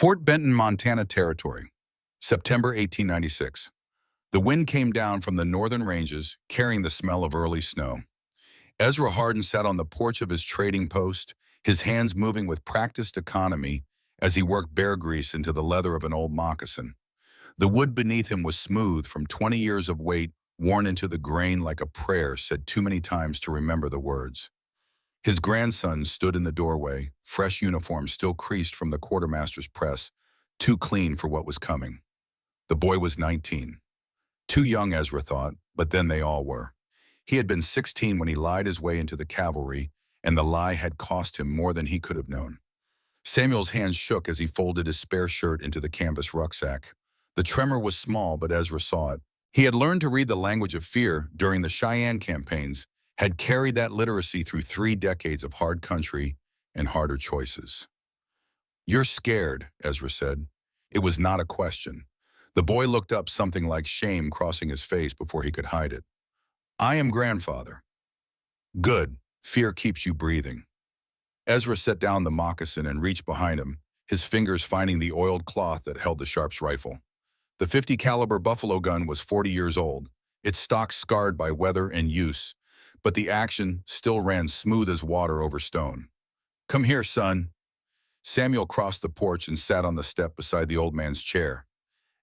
Fort Benton, Montana Territory, September 1896. The wind came down from the northern ranges, carrying the smell of early snow. Ezra Hardin sat on the porch of his trading post, his hands moving with practiced economy as he worked bear grease into the leather of an old moccasin. The wood beneath him was smooth from 20 years of weight, worn into the grain like a prayer said too many times to remember the words. His grandson stood in the doorway, fresh uniform still creased from the quartermaster's press, too clean for what was coming. The boy was 19. Too young, Ezra thought, but then they all were. He had been 16 when he lied his way into the cavalry, and the lie had cost him more than he could have known. Samuel's hands shook as he folded his spare shirt into the canvas rucksack. The tremor was small, but Ezra saw it. He had learned to read the language of fear during the Cheyenne campaigns, had carried that literacy through 3 decades of hard country and harder choices. "You're scared," Ezra said. It was not a question. The boy looked up, something like shame crossing his face before he could hide it. "I am grandfather." "Good. Fear keeps you breathing." Ezra set down the moccasin and reached behind him, his fingers finding the oiled cloth that held the Sharp's rifle. The .50 caliber Buffalo gun was 40 years old, its stock scarred by weather and use, but the action still ran smooth as water over stone. "Come here, son." Samuel crossed the porch and sat on the step beside the old man's chair.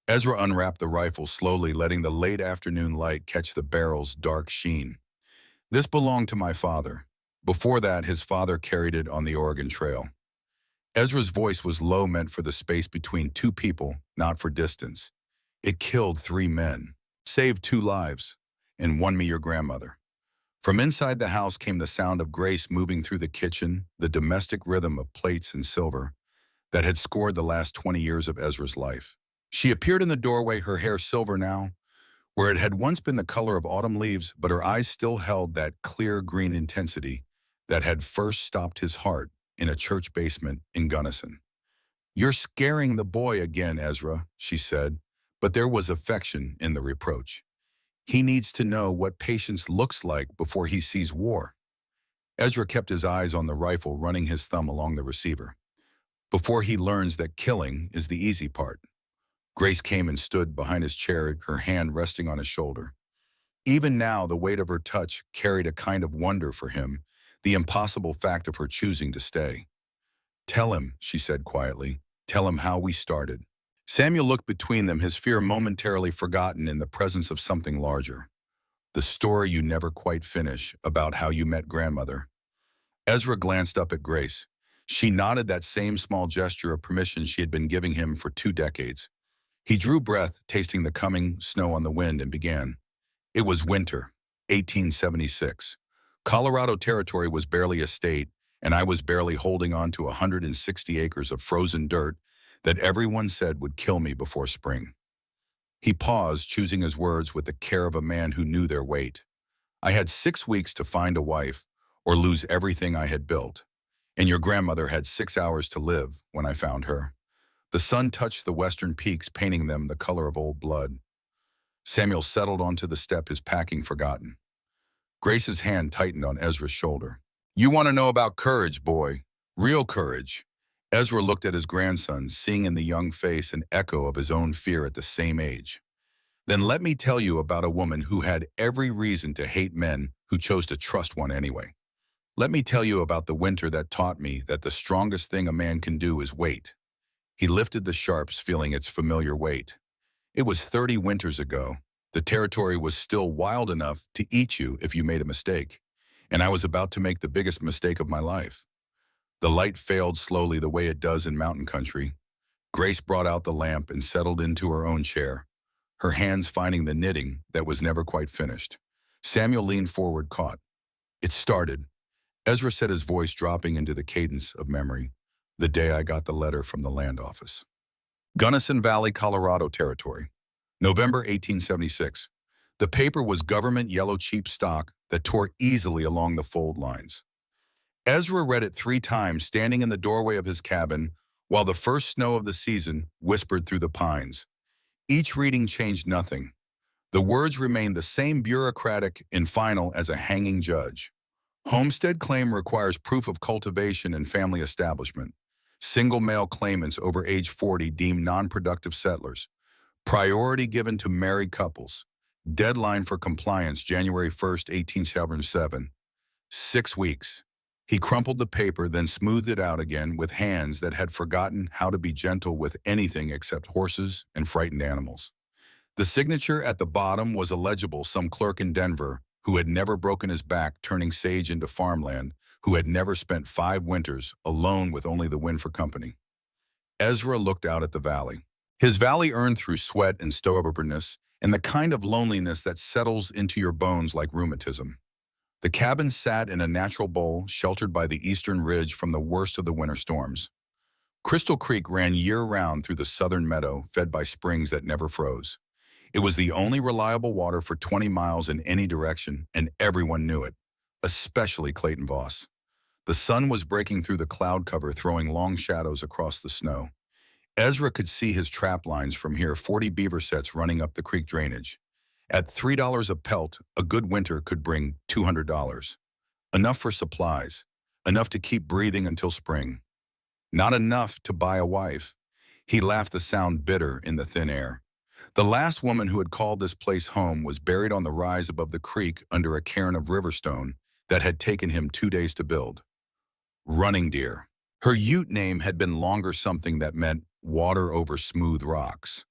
Ezra unwrapped the rifle slowly, letting the late afternoon light catch the barrel's dark sheen. "This belonged to my father. Before that, his father carried it on the Oregon Trail." Ezra's voice was low, meant for the space between two people, not for distance. "It killed 3 men, saved 2 lives, and won me your grandmother." From inside the house came the sound of Grace moving through the kitchen, the domestic rhythm of plates and silver that had scored the last 20 years of Ezra's life. She appeared in the doorway, her hair silver now, where it had once been the color of autumn leaves, but her eyes still held that clear green intensity that had first stopped his heart in a church basement in Gunnison. "You're scaring the boy again, Ezra," she said, but there was affection in the reproach. "He needs to know what patience looks like before he sees war." Ezra kept his eyes on the rifle, running his thumb along the receiver. "Before he learns that killing is the easy part." Grace came and stood behind his chair, her hand resting on his shoulder. Even now, the weight of her touch carried a kind of wonder for him, the impossible fact of her choosing to stay. "Tell him," she said quietly. "Tell him how we started." Samuel looked between them, his fear momentarily forgotten in the presence of something larger. "The story you never quite finish about how you met grandmother." Ezra glanced up at Grace. She nodded, that same small gesture of permission she had been giving him for 2 decades. He drew breath, tasting the coming snow on the wind, and began. "It was winter, 1876. Colorado Territory was barely a state, and I was barely holding on to 160 acres of frozen dirt that everyone said would kill me before spring." He paused, choosing his words with the care of a man who knew their weight. "I had 6 weeks to find a wife or lose everything I had built, and your grandmother had 6 hours to live when I found her." The sun touched the western peaks, painting them the color of old blood. Samuel settled onto the step, his packing forgotten. Grace's hand tightened on Ezra's shoulder. "You want to know about courage, boy. Real courage." Ezra looked at his grandson, seeing in the young face an echo of his own fear at the same age. "Then let me tell you about a woman who had every reason to hate men who chose to trust one anyway. Let me tell you about the winter that taught me that the strongest thing a man can do is wait." He lifted the Sharps, feeling its familiar weight. "It was 30 winters ago. The territory was still wild enough to eat you if you made a mistake, and I was about to make the biggest mistake of my life." The light failed slowly, the way it does in mountain country. Grace brought out the lamp and settled into her own chair, her hands finding the knitting that was never quite finished. Samuel leaned forward, caught. "It started," Ezra said, his voice dropping into the cadence of memory, "the day I got the letter from the land office. Gunnison Valley, Colorado Territory, November 1876. The paper was government yellow cheap stock that tore easily along the fold lines. Ezra read it 3 times, standing in the doorway of his cabin, while the first snow of the season whispered through the pines. Each reading changed nothing. The words remained the same, bureaucratic and final as a hanging judge. Homestead claim requires proof of cultivation and family establishment. Single male claimants over age 40 deemed non-productive settlers. Priority given to married couples. Deadline for compliance January 1st, 1877. 6 weeks. He crumpled the paper, then smoothed it out again with hands that had forgotten how to be gentle with anything except horses and frightened animals. The signature at the bottom was illegible. Some clerk in Denver, who had never broken his back turning sage into farmland, who had never spent 5 winters alone with only the wind for company. Ezra looked out at the valley. His valley earned through sweat and stubbornness and the kind of loneliness that settles into your bones like rheumatism. The cabin sat in a natural bowl, sheltered by the eastern ridge from the worst of the winter storms. Crystal Creek ran year-round through the southern meadow, fed by springs that never froze. It was the only reliable water for 20 miles in any direction, and everyone knew it, especially Clayton Voss. The sun was breaking through the cloud cover, throwing long shadows across the snow. Ezra could see his trap lines from here, 40 beaver sets running up the creek drainage. At $3 a pelt, a good winter could bring $200. Enough for supplies, enough to keep breathing until spring. Not enough to buy a wife. He laughed, the sound bitter in the thin air. The last woman who had called this place home was buried on the rise above the creek under a cairn of riverstone that had taken him 2 days to build. Running Deer. Her Ute name had been longer, something that meant water over smooth rocks.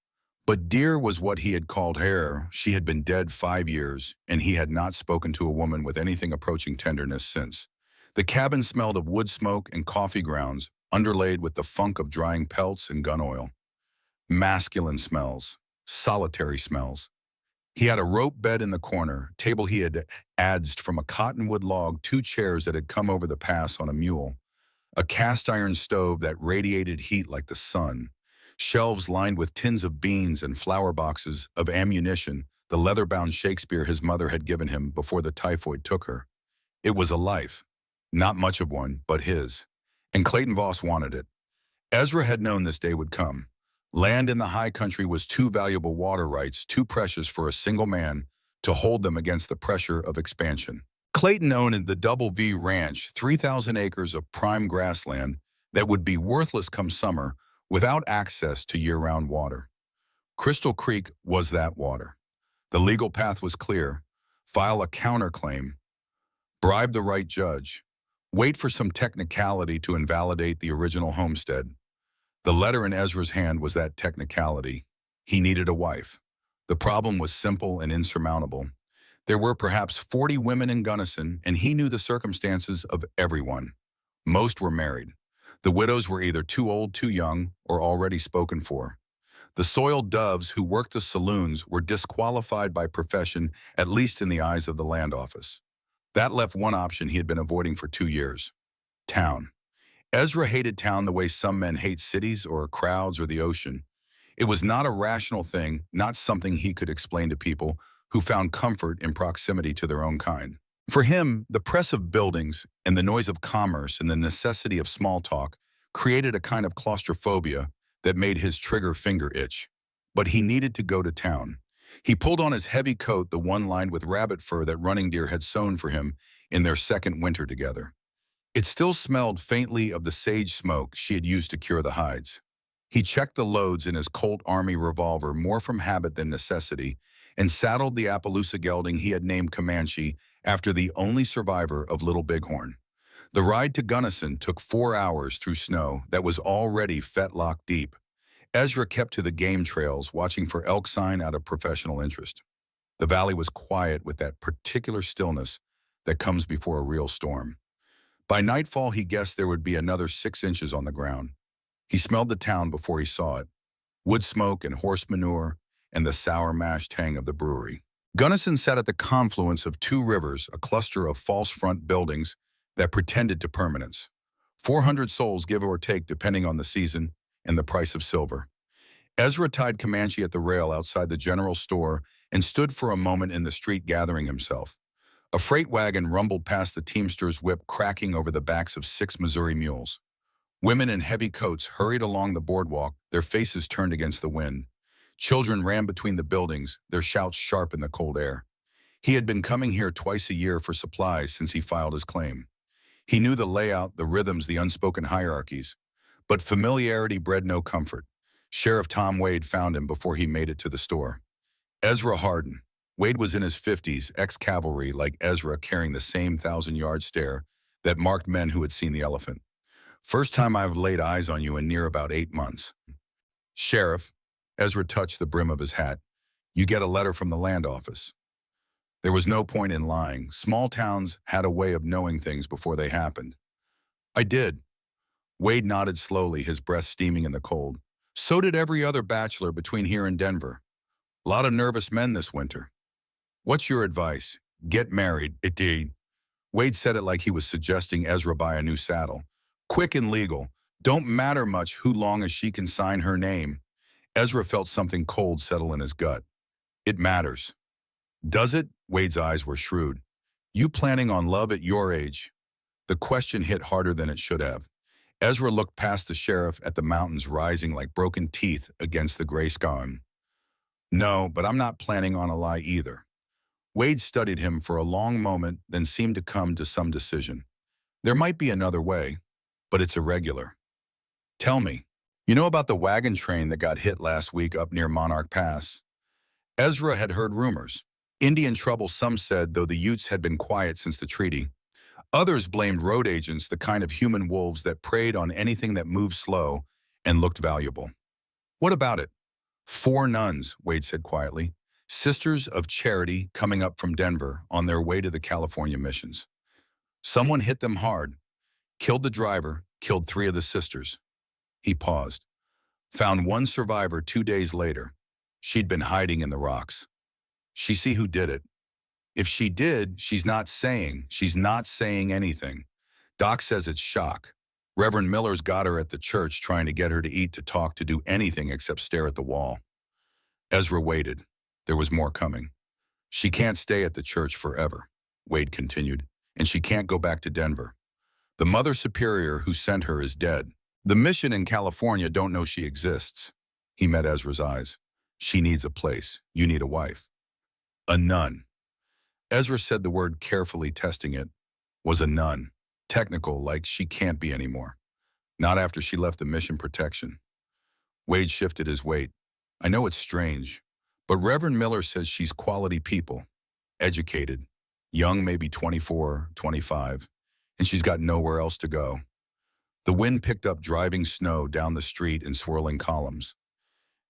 But Deer was what he had called her. She had been dead 5 years, and he had not spoken to a woman with anything approaching tenderness since. The cabin smelled of wood smoke and coffee grounds, underlaid with the funk of drying pelts and gun oil. Masculine smells. Solitary smells. He had a rope bed in the corner, table he had adzed from a cottonwood log, 2 chairs that had come over the pass on a mule, a cast iron stove that radiated heat like the sun, shelves lined with tins of beans and flower boxes of ammunition, the leather-bound Shakespeare his mother had given him before the typhoid took her. It was a life. Not much of one, but his. And Clayton Voss wanted it. Ezra had known this day would come. Land in the high country was too valuable, water rights too precious for a single man to hold them against the pressure of expansion. Clayton owned the Double V Ranch, 3,000 acres of prime grassland that would be worthless come summer without access to year-round water. Crystal Creek was that water. The legal path was clear. File a counterclaim. Bribe the right judge. Wait for some technicality to invalidate the original homestead. The letter in Ezra's hand was that technicality. He needed a wife. The problem was simple and insurmountable. There were perhaps 40 women in Gunnison, and he knew the circumstances of everyone. Most were married. The widows were either too old, too young, or already spoken for. The soiled doves who worked the saloons were disqualified by profession, at least in the eyes of the land office. That left one option he had been avoiding for 2 years: town. Ezra hated town the way some men hate cities or crowds or the ocean. It was not a rational thing, not something he could explain to people who found comfort in proximity to their own kind. For him, the press of buildings and the noise of commerce and the necessity of small talk created a kind of claustrophobia that made his trigger finger itch. But he needed to go to town. He pulled on his heavy coat, the one lined with rabbit fur that Running Deer had sewn for him in their second winter together. It still smelled faintly of the sage smoke she had used to cure the hides. He checked the loads in his Colt Army revolver more from habit than necessity, and saddled the Appaloosa gelding he had named Comanche after the only survivor of Little Bighorn. The ride to Gunnison took 4 hours through snow that was already fetlock deep. Ezra kept to the game trails, watching for elk sign out of professional interest. The valley was quiet with that particular stillness that comes before a real storm. By nightfall, he guessed there would be another 6 inches on the ground. He smelled the town before he saw it: wood smoke and horse manure and the sour mash tang of the brewery. Gunnison sat at the confluence of 2 rivers, a cluster of false front buildings that pretended to permanence. 400 souls, give or take, depending on the season and the price of silver. Ezra tied Comanche at the rail outside the general store and stood for a moment in the street, gathering himself. A freight wagon rumbled past, the teamster's whip cracking over the backs of 6 Missouri mules. Women in heavy coats hurried along the boardwalk, their faces turned against the wind. Children ran between the buildings, their shouts sharp in the cold air. He had been coming here twice a year for supplies since he filed his claim. He knew the layout, the rhythms, the unspoken hierarchies. But familiarity bred no comfort. Sheriff Tom Wade found him before he made it to the store. Ezra Hardin. Wade was in his 50s, ex-cavalry like Ezra, carrying the same 1,000-yard stare that marked men who had seen the elephant. First time I've laid eyes on you in near about 8 months. Sheriff, Ezra touched the brim of his hat, you get a letter from the land office. There was no point in lying. Small towns had a way of knowing things before they happened. I did. Wade nodded slowly, his breath steaming in the cold. So did every other bachelor between here and Denver. A lot of nervous men this winter. What's your advice? Get married, indeed. Wade said it like he was suggesting Ezra buy a new saddle. Quick and legal. Don't matter much who long as she can sign her name. Ezra felt something cold settle in his gut. It matters. Does it? Wade's eyes were shrewd. You planning on love at your age? The question hit harder than it should have. Ezra looked past the sheriff at the mountains rising like broken teeth against the gray sky. No, but I'm not planning on a lie either. Wade studied him for a long moment, then seemed to come to some decision. There might be another way, but it's irregular. Tell me, you know about the wagon train that got hit last week up near Monarch Pass? Ezra had heard rumors. Indian trouble, some said, though the Utes had been quiet since the treaty. Others blamed road agents, the kind of human wolves that preyed on anything that moved slow and looked valuable. What about it? 4 nuns, Wade said quietly. Sisters of Charity coming up from Denver on their way to the California missions. Someone hit them hard, killed the driver, killed 3 of the sisters. He paused. Found one survivor 2 days later. She'd been hiding in the rocks. She see who did it. If she did, she's not saying anything. Doc says it's shock. Reverend Miller's got her at the church trying to get her to eat, to talk, to do anything except stare at the wall. Ezra waited. There was more coming. She can't stay at the church forever, Wade continued, and she can't go back to Denver. The Mother Superior who sent her is dead. The mission in California don't know she exists. He met Ezra's eyes. She needs a place. You need a wife. A nun. Ezra said the word carefully, testing it. Was a nun. Technical, like she can't be anymore. Not after she left the mission protection. Wade shifted his weight. I know it's strange, but Reverend Miller says she's quality people. Educated. Young, maybe 24, 25. And she's got nowhere else to go. The wind picked up driving snow down the street in swirling columns.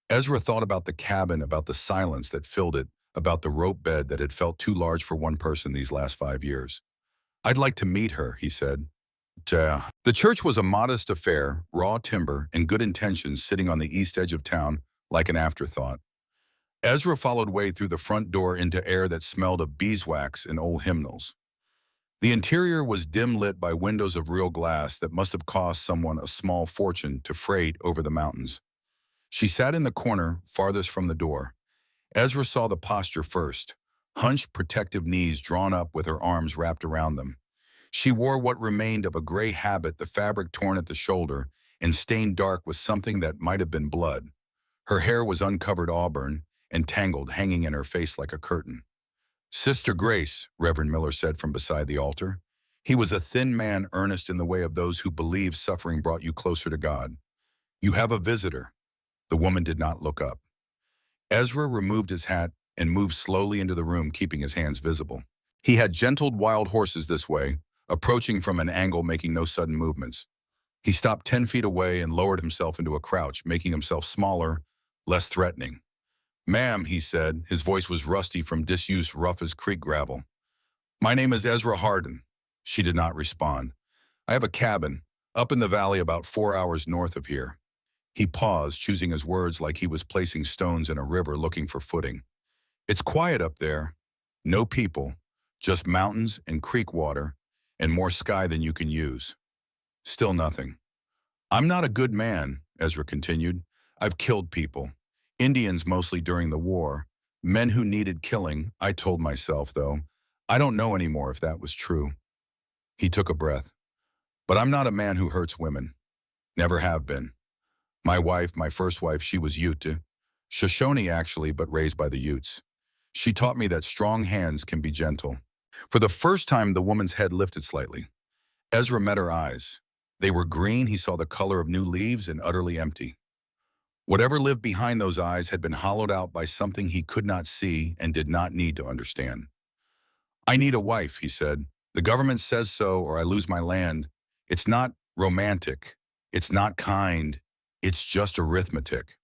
Ezra thought about the cabin, about the silence that filled it, about the rope bed that had felt too large for one person these last 5 years. I'd like to meet her, he said. The church was a modest affair, raw timber and good intentions sitting on the east edge of town like an afterthought. Ezra followed Wade through the front door into air that smelled of beeswax and old hymnals. The interior was dim lit by windows of real glass that must have cost someone a small fortune to freight over the mountains. She sat in the corner farthest from the door. Ezra saw the posture first, hunched, protective knees drawn up with her arms wrapped around them. She wore what remained of a gray habit, the fabric torn at the shoulder and stained dark with something that might have been blood. Her hair was uncovered auburn and tangled, hanging in her face like a curtain. Sister Grace, Reverend Miller said from beside the altar. He was a thin man, earnest in the way of those who believe suffering brought you closer to God. You have a visitor. The woman did not look up. Ezra removed his hat and moved slowly into the room, keeping his hands visible. He had gentled wild horses this way, approaching from an angle, making no sudden movements. He stopped 10 feet away and lowered himself into a crouch, making himself smaller, less threatening. Ma'am, he said, his voice was rusty from disuse, rough as creek gravel. My name is Ezra Hardin. She did not respond. I have a cabin, up in the valley about 4 hours north of here. He paused, choosing his words like he was placing stones in a river looking for footing. It's quiet up there. No people, just mountains and creek water, and more sky than you can use. Still nothing. I'm not a good man, Ezra continued. I've killed people. Indians mostly during the war. Men who needed killing, I told myself, though. I don't know anymore if that was true. He took a breath. But I'm not a man who hurts women. Never have been. My wife, my first wife, she was Ute. Shoshone, actually, but raised by the Utes. She taught me that strong hands can be gentle. For the first time, the woman's head lifted slightly. Ezra met her eyes. They were green, he saw the color of new leaves, and utterly empty. Whatever lived behind those eyes had been hollowed out by something he could not see and did not need to understand. I need a wife, he said. The government says so, or I lose my land. It's not romantic. It's not kind. It's just arithmetic.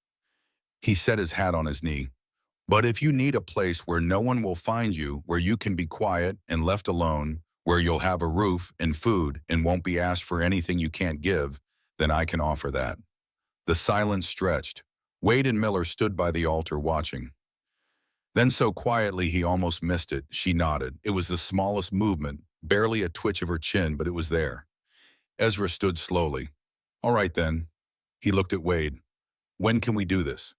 He set his hat on his knee. But if you need a place where no one will find you, where you can be quiet and left alone, where you'll have a roof and food and won't be asked for anything you can't give, then I can offer that. The silence stretched. Wade and Miller stood by the altar watching. Then so quietly he almost missed it, she nodded. It was the smallest movement, barely a twitch of her chin, but it was there. Ezra stood slowly. All right then. He looked at Wade. When can we do this?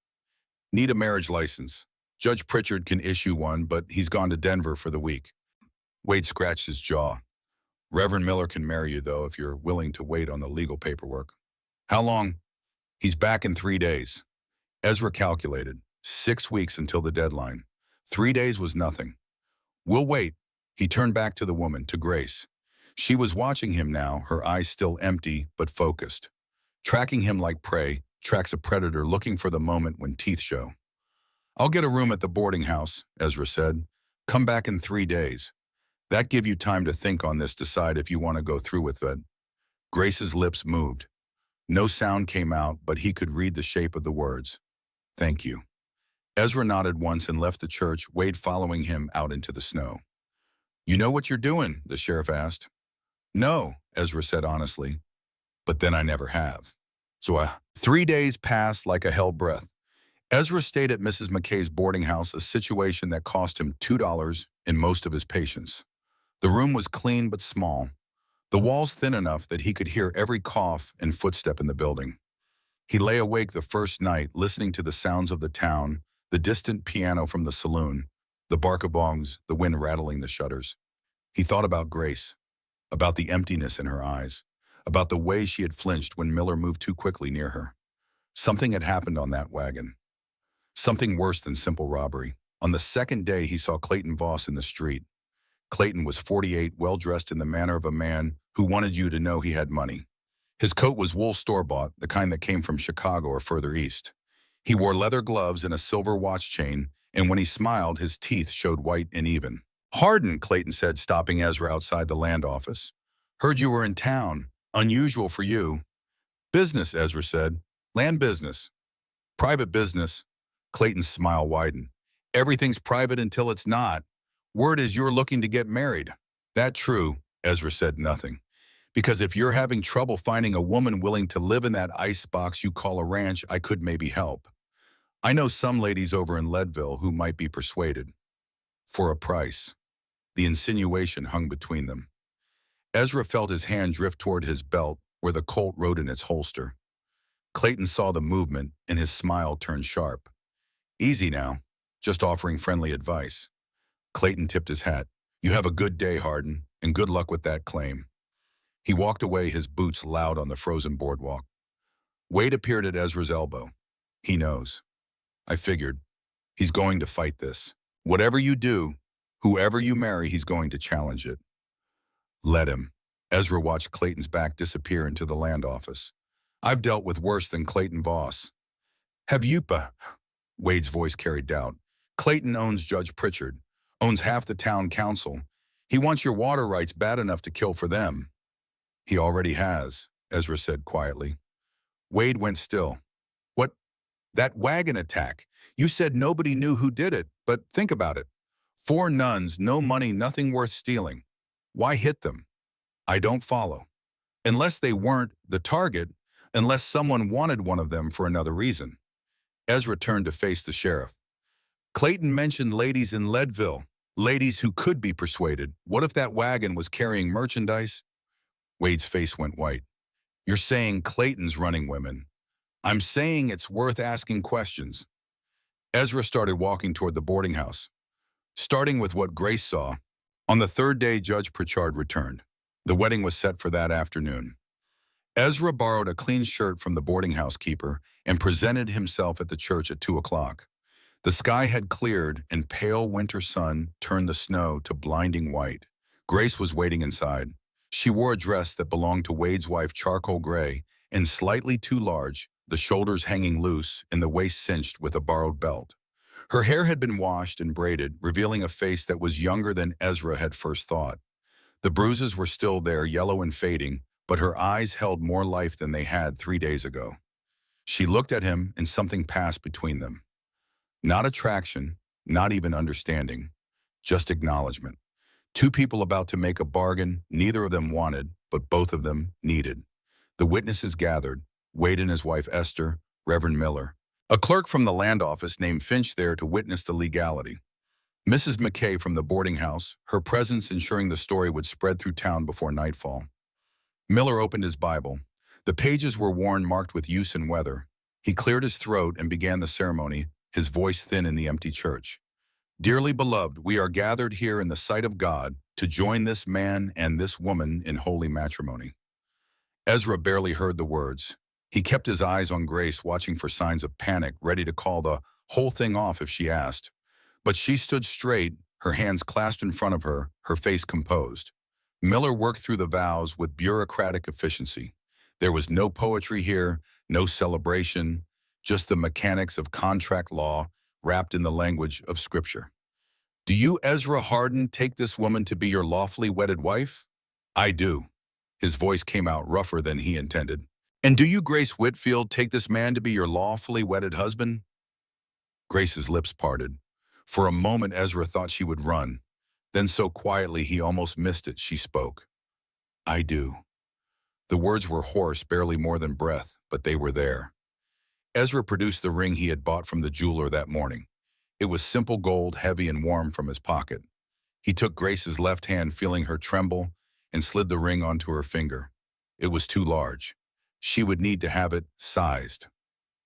Need a marriage license. Judge Pritchard can issue one, but he's gone to Denver for the week. Wade scratched his jaw. Reverend Miller can marry you, though, if you're willing to wait on the legal paperwork. How long? He's back in 3 days. Ezra calculated. 6 weeks until the deadline. 3 days was nothing. We'll wait. He turned back to the woman, to Grace. She was watching him now, her eyes still empty but focused. Tracking him like prey, tracks a predator looking for the moment when teeth show. I'll get a room at the boarding house, Ezra said. Come back in 3 days. That give you time to think on this, decide if you want to go through with it. Grace's lips moved. No sound came out, but he could read the shape of the words. Thank you. Ezra nodded once and left the church, Wade following him out into the snow. You know what you're doing? The sheriff asked. No, Ezra said honestly. But then I never have. So 3 days passed like a hell breath. Ezra stayed at Mrs. McKay's boarding house, a situation that cost him $2 and most of his patience. The room was clean but small, the walls thin enough that he could hear every cough and footstep in the building. He lay awake the first night, listening to the sounds of the town, the distant piano from the saloon, the bark of bongs, the wind rattling the shutters. He thought about Grace, about the emptiness in her eyes, about the way she had flinched when Miller moved too quickly near her. Something had happened on that wagon. Something worse than simple robbery. On the second day, he saw Clayton Voss in the street. Clayton was 48, well-dressed in the manner of a man who wanted you to know he had money. His coat was wool store-bought, the kind that came from Chicago or further east. He wore leather gloves and a silver watch chain, and when he smiled, his teeth showed white and even. Hardin, Clayton said, stopping Ezra outside the land office. Heard you were in town. Unusual for you. Business, Ezra said. Land business. Private business. Clayton's smile widened. Everything's private until it's not. Word is you're looking to get married. That true, Ezra said nothing. Because if you're having trouble finding a woman willing to live in that icebox you call a ranch, I could maybe help. I know some ladies over in Leadville who might be persuaded. For a price. The insinuation hung between them. Ezra felt his hand drift toward his belt, where the Colt rode in its holster. Clayton saw the movement, and his smile turned sharp. Easy now, just offering friendly advice. Clayton tipped his hat. You have a good day, Hardin, and good luck with that claim. He walked away, his boots loud on the frozen boardwalk. Wade appeared at Ezra's elbow. He knows. I figured. He's going to fight this. Whatever you do, whoever you marry, he's going to challenge it. Let him. Ezra watched Clayton's back disappear into the land office. I've dealt with worse than Clayton Voss. Have you, Wade's voice carried doubt. Clayton owns Judge Pritchard, owns half the town council. He wants your water rights bad enough to kill for them. He already has, Ezra said quietly. Wade went still. What? That wagon attack. You said nobody knew who did it, but think about it. 4 nuns, no money, nothing worth stealing. Why hit them? I don't follow. Unless they weren't the target, unless someone wanted one of them for another reason. Ezra turned to face the sheriff. Clayton mentioned ladies in Leadville, ladies who could be persuaded. What if that wagon was carrying merchandise? Wade's face went white. You're saying Clayton's running women. I'm saying it's worth asking questions. Ezra started walking toward the boarding house, starting with what Grace saw. On the 3rd day, Judge Pritchard returned. The wedding was set for that afternoon. Ezra borrowed a clean shirt from the boarding house keeper and presented himself at the church at 2 o'clock. The sky had cleared and pale winter sun turned the snow to blinding white. Grace was waiting inside. She wore a dress that belonged to Wade's wife, charcoal gray, and slightly too large, the shoulders hanging loose and the waist cinched with a borrowed belt. Her hair had been washed and braided, revealing a face that was younger than Ezra had first thought. The bruises were still there, yellow and fading, but her eyes held more life than they had 3 days ago. She looked at him and something passed between them. Not attraction, not even understanding, just acknowledgement. Two people about to make a bargain neither of them wanted, but both of them needed. The witnesses gathered, Wade and his wife Esther, Reverend Miller. A clerk from the land office named Finch there to witness the legality. Mrs. McKay from the boarding house, her presence ensuring the story would spread through town before nightfall. Miller opened his Bible. The pages were worn, marked with use and weather. He cleared his throat and began the ceremony, his voice thin in the empty church. Dearly beloved, we are gathered here in the sight of God to join this man and this woman in holy matrimony. Ezra barely heard the words. He kept his eyes on Grace, watching for signs of panic, ready to call the whole thing off if she asked. But she stood straight, her hands clasped in front of her, her face composed. Miller worked through the vows with bureaucratic efficiency. There was no poetry here, no celebration, just the mechanics of contract law wrapped in the language of Scripture. Do you, Ezra Hardin, take this woman to be your lawfully wedded wife? I do. His voice came out rougher than he intended. And do you, Grace Whitfield, take this man to be your lawfully wedded husband? Grace's lips parted. For a moment, Ezra thought she would run. Then so quietly he almost missed it, she spoke. I do. The words were hoarse, barely more than breath, but they were there. Ezra produced the ring he had bought from the jeweler that morning. It was simple gold, heavy and warm from his pocket. He took Grace's left hand, feeling her tremble, and slid the ring onto her finger. It was too large. She would need to have it sized.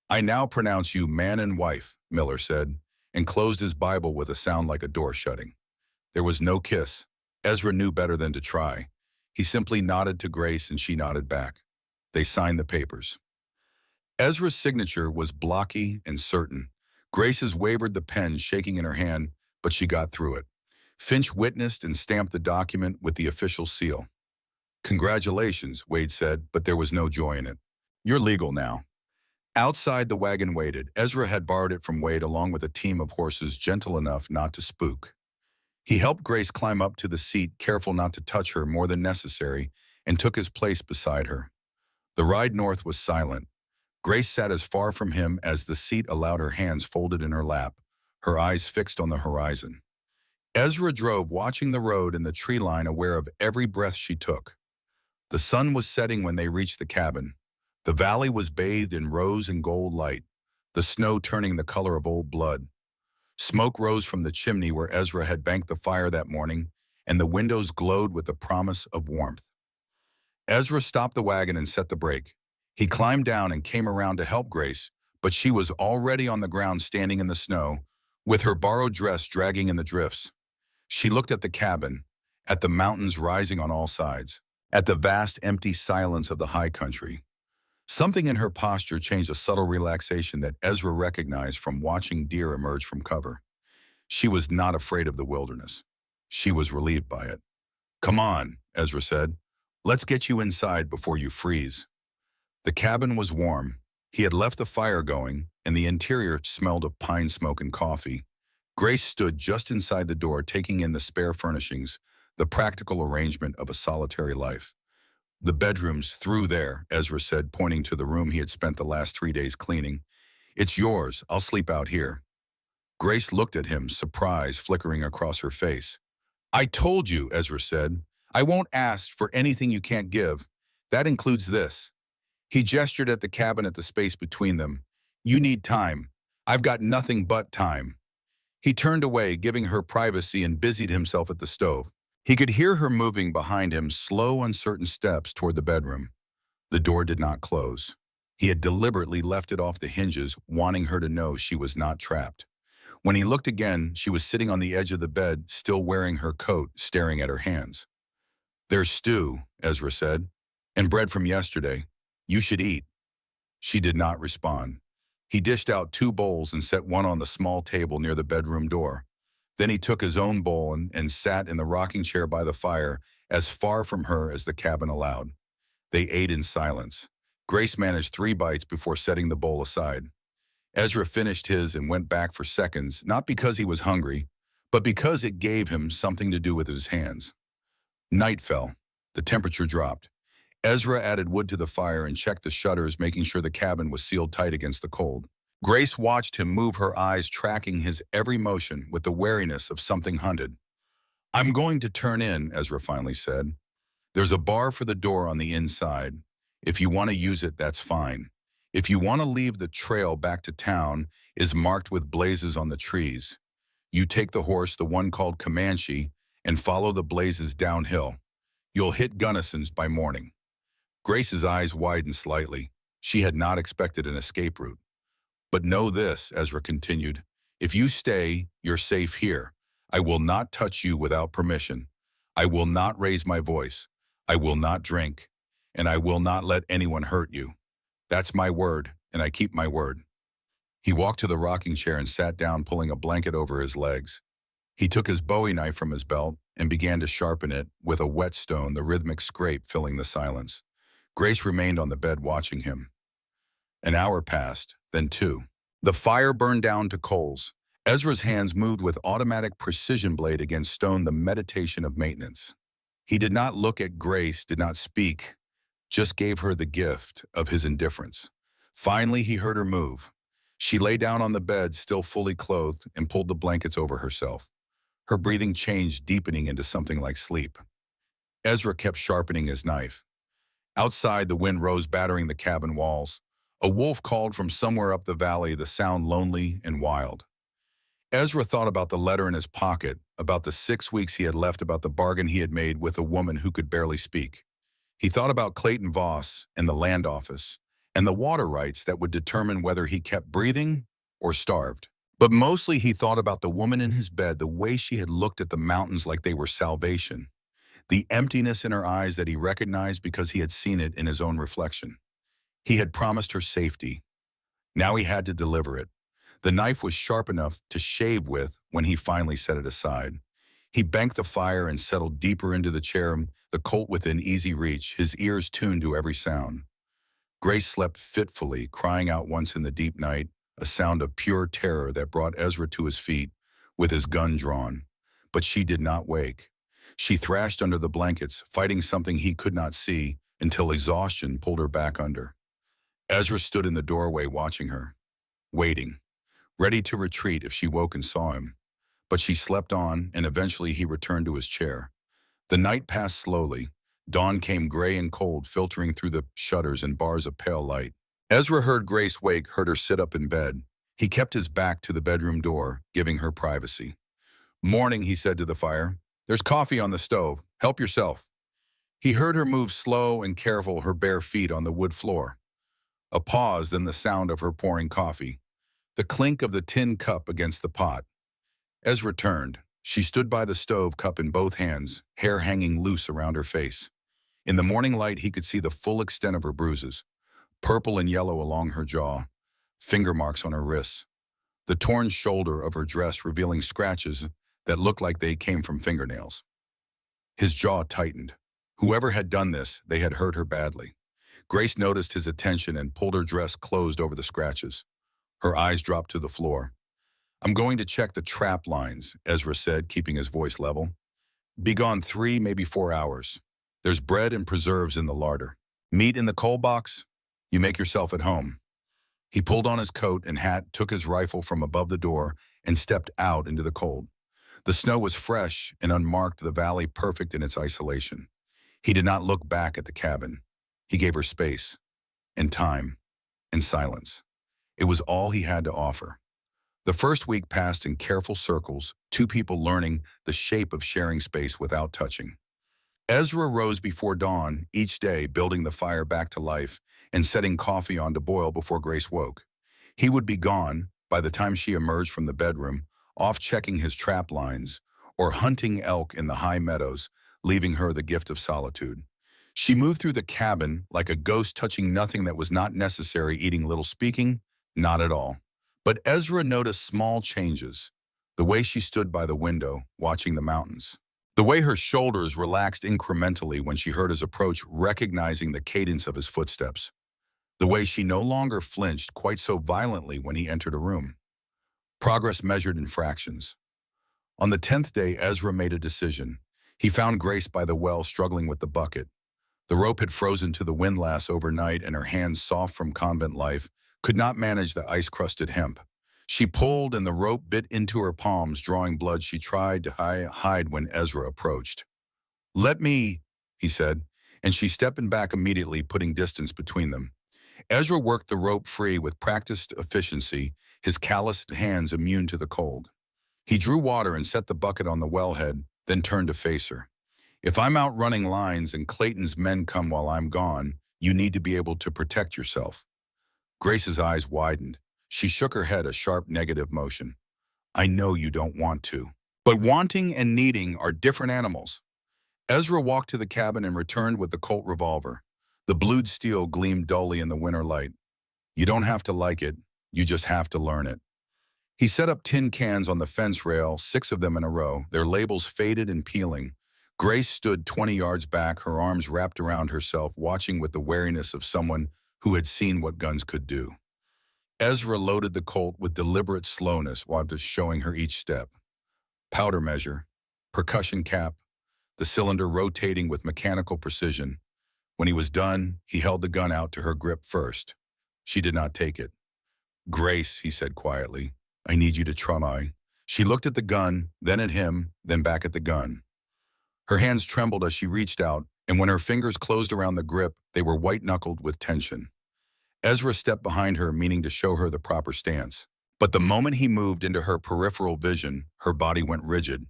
I now pronounce you man and wife, Miller said, and closed his Bible with a sound like a door shutting. There was no kiss. Ezra knew better than to try. He simply nodded to Grace and she nodded back. They signed the papers. Ezra's signature was blocky and certain. Grace's wavered, the pen shaking in her hand, but she got through it. Finch witnessed and stamped the document with the official seal. Congratulations, Wade said, but there was no joy in it. You're legal now. Outside, the wagon waited. Ezra had borrowed it from Wade along with a team of horses gentle enough not to spook. He helped Grace climb up to the seat, careful not to touch her more than necessary, and took his place beside her. The ride north was silent. Grace sat as far from him as the seat allowed, her hands folded in her lap, her eyes fixed on the horizon. Ezra drove, watching the road and the tree line, aware of every breath she took. The sun was setting when they reached the cabin. The valley was bathed in rose and gold light, the snow turning the color of old blood. Smoke rose from the chimney where Ezra had banked the fire that morning, and the windows glowed with the promise of warmth. Ezra stopped the wagon and set the brake. He climbed down and came around to help Grace, but she was already on the ground, standing in the snow, with her borrowed dress dragging in the drifts. She looked at the cabin, at the mountains rising on all sides, at the vast empty silence of the high country. Something in her posture changed, a subtle relaxation that Ezra recognized from watching deer emerge from cover. She was not afraid of the wilderness. She was relieved by it. Come on, Ezra said. Let's get you inside before you freeze. The cabin was warm. He had left the fire going, and the interior smelled of pine smoke and coffee. Grace stood just inside the door, taking in the spare furnishings, the practical arrangement of a solitary life. The bedroom's through there, Ezra said, pointing to the room he had spent the last 3 days cleaning. It's yours. I'll sleep out here. Grace looked at him, surprise flickering across her face. I told you, Ezra said. I won't ask for anything you can't give. That includes this. He gestured at the cabin, at the space between them. You need time. I've got nothing but time. He turned away, giving her privacy, and busied himself at the stove. He could hear her moving behind him, slow, uncertain steps toward the bedroom. The door did not close. He had deliberately left it off the hinges, wanting her to know she was not trapped. When he looked again, she was sitting on the edge of the bed, still wearing her coat, staring at her hands. There's stew, Ezra said, and bread from yesterday. You should eat. She did not respond. He dished out 2 bowls and set one on the small table near the bedroom door. Then he took his own bowl and sat in the rocking chair by the fire, as far from her as the cabin allowed. They ate in silence. Grace managed 3 bites before setting the bowl aside. Ezra finished his and went back for seconds, not because he was hungry, but because it gave him something to do with his hands. Night fell. The temperature dropped. Ezra added wood to the fire and checked the shutters, making sure the cabin was sealed tight against the cold. Grace watched him move, her eyes tracking his every motion with the wariness of something hunted. "I'm going to turn in," Ezra finally said. "There's a bar for the door on the inside. If you want to use it, that's fine. If you want to leave, the trail back to town is marked with blazes on the trees. You take the horse, the one called Comanche, and follow the blazes downhill. You'll hit Gunnison's by morning." Grace's eyes widened slightly. She had not expected an escape route. "But know this," Ezra continued. "If you stay, you're safe here. I will not touch you without permission. I will not raise my voice. I will not drink. And I will not let anyone hurt you. That's my word, and I keep my word." He walked to the rocking chair and sat down, pulling a blanket over his legs. He took his Bowie knife from his belt and began to sharpen it with a whetstone, the rhythmic scrape filling the silence. Grace remained on the bed watching him. An hour passed, then 2. The fire burned down to coals. Ezra's hands moved with automatic precision, blade against stone, the meditation of maintenance. He did not look at Grace, did not speak, just gave her the gift of his indifference. Finally, he heard her move. She lay down on the bed, still fully clothed, and pulled the blankets over herself. Her breathing changed, deepening into something like sleep. Ezra kept sharpening his knife. Outside, the wind rose, battering the cabin walls. A wolf called from somewhere up the valley, the sound lonely and wild. Ezra thought about the letter in his pocket, about the 6 weeks he had left, about the bargain he had made with a woman who could barely speak. He thought about Clayton Voss and the land office, and the water rights that would determine whether he kept breathing or starved. But mostly he thought about the woman in his bed, the way she had looked at the mountains like they were salvation, the emptiness in her eyes that he recognized because he had seen it in his own reflection. He had promised her safety. Now he had to deliver it. The knife was sharp enough to shave with when he finally set it aside. He banked the fire and settled deeper into the chair, the Colt within easy reach, his ears tuned to every sound. Grace slept fitfully, crying out once in the deep night, a sound of pure terror that brought Ezra to his feet with his gun drawn. But she did not wake. She thrashed under the blankets, fighting something he could not see, until exhaustion pulled her back under. Ezra stood in the doorway watching her, waiting, ready to retreat if she woke and saw him. But she slept on, and eventually he returned to his chair. The night passed slowly. Dawn came gray and cold, filtering through the shutters and bars of pale light. Ezra heard Grace wake, heard her sit up in bed. He kept his back to the bedroom door, giving her privacy. "Morning," he said to the fire. "There's coffee on the stove. Help yourself." He heard her move, slow and careful, her bare feet on the wood floor. A pause, then the sound of her pouring coffee, the clink of the tin cup against the pot. Ezra turned. She stood by the stove, cup in both hands, hair hanging loose around her face. In the morning light, he could see the full extent of her bruises, purple and yellow along her jaw, finger marks on her wrists, the torn shoulder of her dress revealing scratches that looked like they came from fingernails. His jaw tightened. Whoever had done this, they had hurt her badly. Grace noticed his attention and pulled her dress closed over the scratches. Her eyes dropped to the floor. "I'm going to check the trap lines," Ezra said, keeping his voice level. "Be gone 3, maybe 4 hours. There's bread and preserves in the larder. Meat in the coal box? You make yourself at home." He pulled on his coat and hat, took his rifle from above the door, and stepped out into the cold. The snow was fresh and unmarked, the valley perfect in its isolation. He did not look back at the cabin. He gave her space, and time, and silence. It was all he had to offer. The first week passed in careful circles, 2 people learning the shape of sharing space without touching. Ezra rose before dawn each day, building the fire back to life and setting coffee on to boil before Grace woke. He would be gone by the time she emerged from the bedroom, off checking his trap lines or hunting elk in the high meadows, leaving her the gift of solitude. She moved through the cabin like a ghost, touching nothing that was not necessary, eating little, speaking not at all. But Ezra noticed small changes. The way she stood by the window, watching the mountains. The way her shoulders relaxed incrementally when she heard his approach, recognizing the cadence of his footsteps. The way she no longer flinched quite so violently when he entered a room. Progress measured in fractions. On the 10th day, Ezra made a decision. He found Grace by the well struggling with the bucket. The rope had frozen to the windlass overnight, and her hands, soft from convent life, could not manage the ice-crusted hemp. She pulled, and the rope bit into her palms, drawing blood she tried to hide when Ezra approached. "Let me," he said, and she stepped back immediately, putting distance between them. Ezra worked the rope free with practiced efficiency, his calloused hands immune to the cold. He drew water and set the bucket on the wellhead, then turned to face her. "If I'm out running lines and Clayton's men come while I'm gone, you need to be able to protect yourself." Grace's eyes widened. She shook her head, a sharp negative motion. "I know you don't want to. But wanting and needing are different animals." Ezra walked to the cabin and returned with the Colt revolver. The blued steel gleamed dully in the winter light. "You don't have to like it. You just have to learn it." He set up tin cans on the fence rail, 6 of them in a row, their labels faded and peeling. Grace stood 20 yards back, her arms wrapped around herself, watching with the wariness of someone who had seen what guns could do. Ezra loaded the Colt with deliberate slowness while just showing her each step. Powder measure, percussion cap, the cylinder rotating with mechanical precision. When he was done, he held the gun out to her grip first. She did not take it. "Grace," he said quietly, "I need you to try." She looked at the gun, then at him, then back at the gun. Her hands trembled as she reached out, and when her fingers closed around the grip, they were white-knuckled with tension. Ezra stepped behind her, meaning to show her the proper stance. But the moment he moved into her peripheral vision, her body went rigid.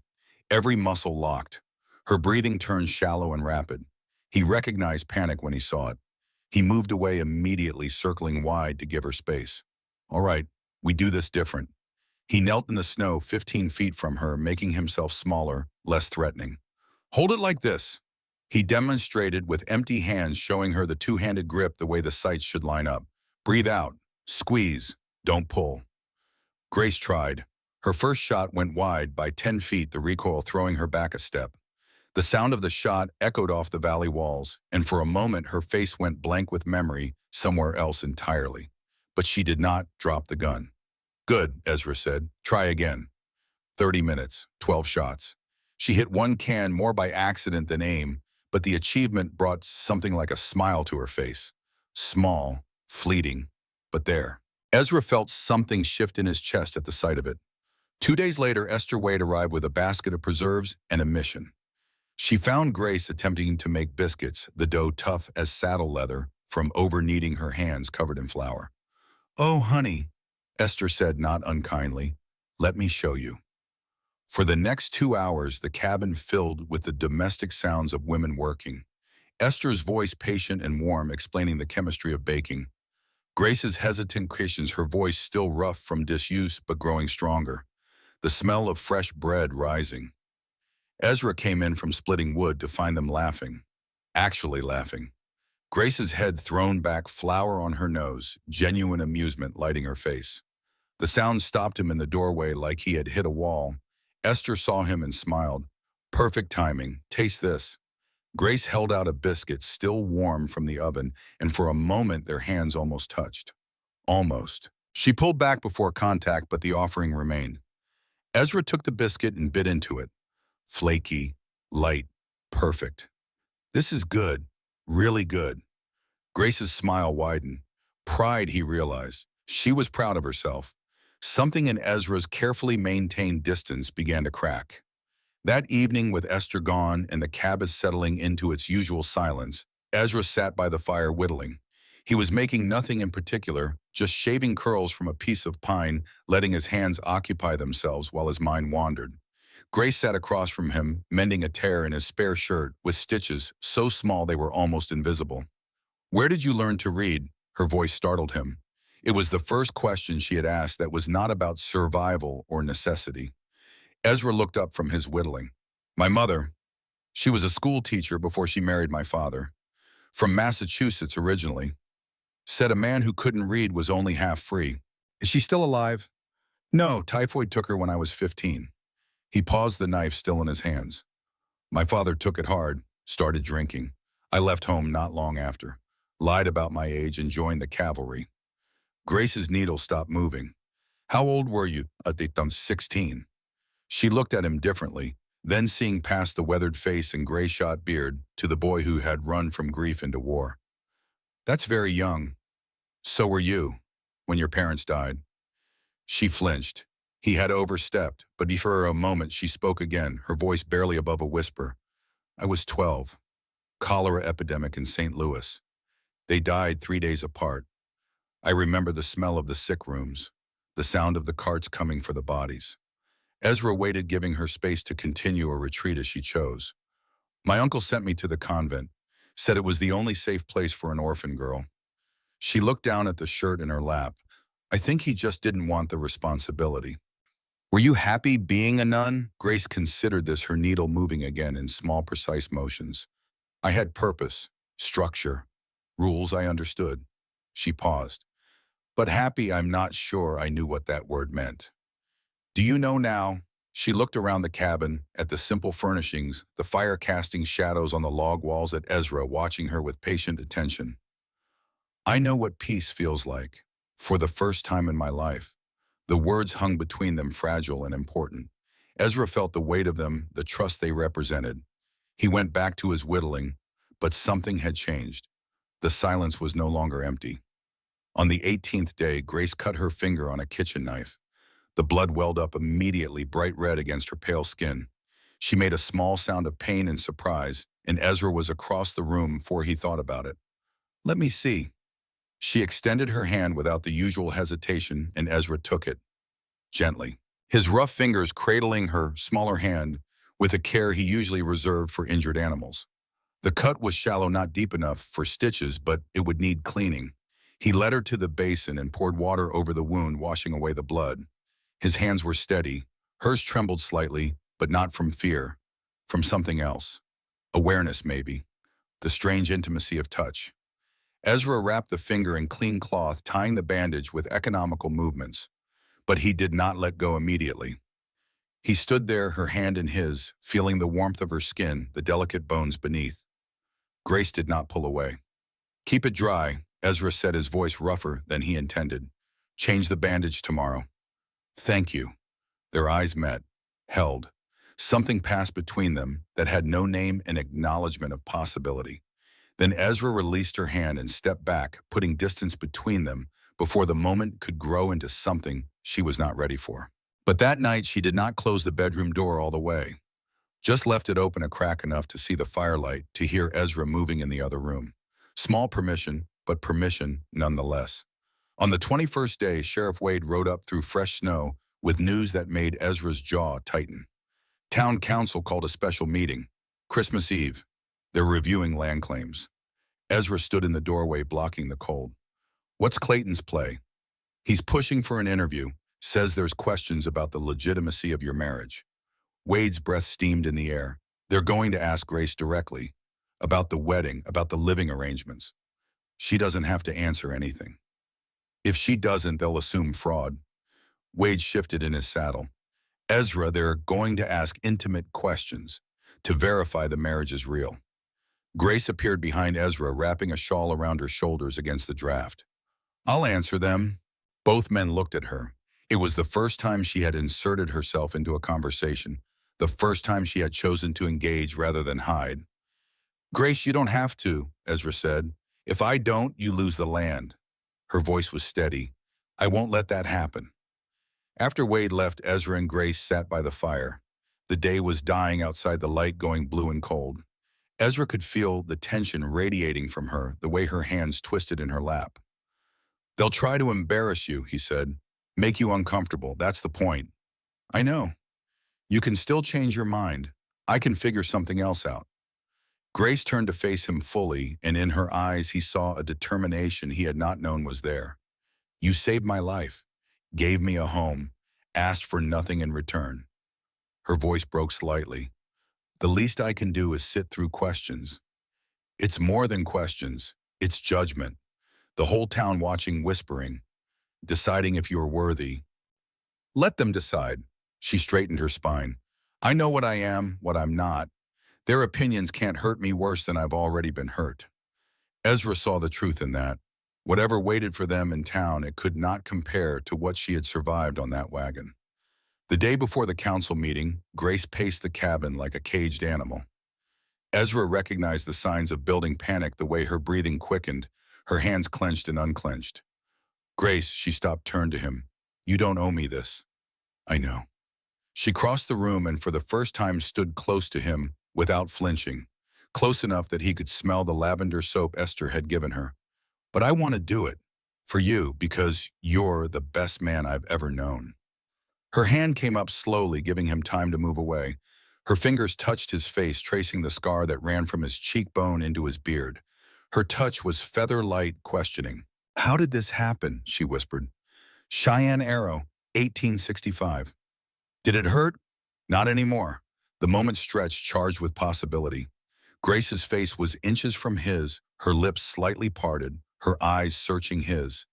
Every muscle locked. Her breathing turned shallow and rapid. He recognized panic when he saw it. He moved away immediately, circling wide to give her space. "All right, we do this different." He knelt in the snow 15 feet from her, making himself smaller, less threatening. "Hold it like this." He demonstrated with empty hands, showing her the two-handed grip, the way the sights should line up. "Breathe out. Squeeze. Don't pull." Grace tried. Her first shot went wide by 10 feet, the recoil throwing her back a step. The sound of the shot echoed off the valley walls, and for a moment her face went blank with memory, somewhere else entirely. But she did not drop the gun. "Good," Ezra said. "Try again." 30 minutes, 12 shots. She hit one can more by accident than aim, but the achievement brought something like a smile to her face. Small, fleeting, but there. Ezra felt something shift in his chest at the sight of it. 2 days later, Esther Wade arrived with a basket of preserves and a mission. She found Grace attempting to make biscuits, the dough tough as saddle leather from over-kneading her hands covered in flour. "Oh, honey," Esther said not unkindly, "let me show you." For the next 2 hours, the cabin filled with the domestic sounds of women working. Esther's voice patient and warm, explaining the chemistry of baking. Grace's hesitant questions, her voice still rough from disuse but growing stronger. The smell of fresh bread rising. Ezra came in from splitting wood to find them laughing. Actually laughing. Grace's head thrown back, flour on her nose, genuine amusement lighting her face. The sound stopped him in the doorway like he had hit a wall. Esther saw him and smiled. "Perfect timing. Taste this." Grace held out a biscuit still warm from the oven, and for a moment their hands almost touched. Almost. She pulled back before contact, but the offering remained. Ezra took the biscuit and bit into it. Flaky, light, perfect. "This is good. Really good." Grace's smile widened. Pride, he realized. She was proud of herself. Something in Ezra's carefully maintained distance began to crack. That evening, with Esther gone and the cabin settling into its usual silence, Ezra sat by the fire whittling. He was making nothing in particular, just shaving curls from a piece of pine, letting his hands occupy themselves while his mind wandered. Grace sat across from him, mending a tear in his spare shirt with stitches so small they were almost invisible. "Where did you learn to read?" Her voice startled him. It was the first question she had asked that was not about survival or necessity. Ezra looked up from his whittling. "My mother. She was a school teacher before she married my father. From Massachusetts originally. Said a man who couldn't read was only half free." "Is she still alive?" No, typhoid took her when I was 15. He paused, the knife still in his hands. My father took it hard, started drinking. I left home not long after, lied about my age and joined the cavalry. Grace's needle stopped moving. How old were you? I'm 16. She looked at him differently, then seeing past the weathered face and gray-shot beard to the boy who had run from grief into war. That's very young. So were you, when your parents died. She flinched. He had overstepped, but for a moment she spoke again, her voice barely above a whisper. I was 12. Cholera epidemic in St. Louis. They died 3 days apart. I remember the smell of the sick rooms, the sound of the carts coming for the bodies. Ezra waited, giving her space to continue or retreat as she chose. My uncle sent me to the convent, said it was the only safe place for an orphan girl. She looked down at the shirt in her lap. I think he just didn't want the responsibility. Were you happy being a nun? Grace considered this, her needle moving again in small, precise motions. I had purpose, structure, rules I understood. She paused. But happy, I'm not sure I knew what that word meant. Do you know now? She looked around the cabin, at the simple furnishings, the fire casting shadows on the log walls, at Ezra watching her with patient attention. I know what peace feels like. For the first time in my life. The words hung between them, fragile and important. Ezra felt the weight of them, the trust they represented. He went back to his whittling, but something had changed. The silence was no longer empty. On the 18th day, Grace cut her finger on a kitchen knife. The blood welled up immediately, bright red against her pale skin. She made a small sound of pain and surprise, and Ezra was across the room before he thought about it. Let me see. She extended her hand without the usual hesitation, and Ezra took it, gently. His rough fingers cradling her smaller hand with a care he usually reserved for injured animals. The cut was shallow, not deep enough for stitches, but it would need cleaning. He led her to the basin and poured water over the wound, washing away the blood. His hands were steady. Hers trembled slightly, but not from fear, from something else. Awareness, maybe. The strange intimacy of touch. Ezra wrapped the finger in clean cloth, tying the bandage with economical movements. But he did not let go immediately. He stood there, her hand in his, feeling the warmth of her skin, the delicate bones beneath. Grace did not pull away. Keep it dry, Ezra said, his voice rougher than he intended. Change the bandage tomorrow. Thank you. Their eyes met, held. Something passed between them that had no name, an acknowledgement of possibility. Then Ezra released her hand and stepped back, putting distance between them before the moment could grow into something she was not ready for. But that night she did not close the bedroom door all the way, just left it open a crack enough to see the firelight, to hear Ezra moving in the other room. Small permission, but permission nonetheless. On the 21st day, Sheriff Wade rode up through fresh snow with news that made Ezra's jaw tighten. Town council called a special meeting. Christmas Eve. They're reviewing land claims. Ezra stood in the doorway, blocking the cold. What's Clayton's play? He's pushing for an interview, says there's questions about the legitimacy of your marriage. Wade's breath steamed in the air. They're going to ask Grace directly. About the wedding, about the living arrangements. She doesn't have to answer anything. If she doesn't, they'll assume fraud. Wade shifted in his saddle. Ezra, they're going to ask intimate questions to verify the marriage is real. Grace appeared behind Ezra, wrapping a shawl around her shoulders against the draft. I'll answer them. Both men looked at her. It was the first time she had inserted herself into a conversation, the first time she had chosen to engage rather than hide. Grace, you don't have to, Ezra said. If I don't, you lose the land. Her voice was steady. I won't let that happen. After Wade left, Ezra and Grace sat by the fire. The day was dying outside, the light going blue and cold. Ezra could feel the tension radiating from her, the way her hands twisted in her lap. They'll try to embarrass you, he said. Make you uncomfortable, that's the point. I know. You can still change your mind. I can figure something else out. Grace turned to face him fully, and in her eyes he saw a determination he had not known was there. You saved my life, gave me a home, asked for nothing in return. Her voice broke slightly. The least I can do is sit through questions. It's more than questions, it's judgment. The whole town watching, whispering, deciding if you are worthy. Let them decide. She straightened her spine. I know what I am, what I'm not. Their opinions can't hurt me worse than I've already been hurt. Ezra saw the truth in that. Whatever waited for them in town, it could not compare to what she had survived on that wagon. The day before the council meeting, Grace paced the cabin like a caged animal. Ezra recognized the signs of building panic the way her breathing quickened, her hands clenched and unclenched. Grace, she stopped, turned to him. You don't owe me this. I know. She crossed the room and for the first time stood close to him without flinching, close enough that he could smell the lavender soap Esther had given her. But I want to do it. For you, because you're the best man I've ever known. Her hand came up slowly, giving him time to move away. Her fingers touched his face, tracing the scar that ran from his cheekbone into his beard. Her touch was feather-light, questioning. How did this happen? She whispered. Cheyenne Arrow, 1865. Did it hurt? Not anymore. The moment stretched, charged with possibility. Grace's face was inches from his, her lips slightly parted, her eyes searching his.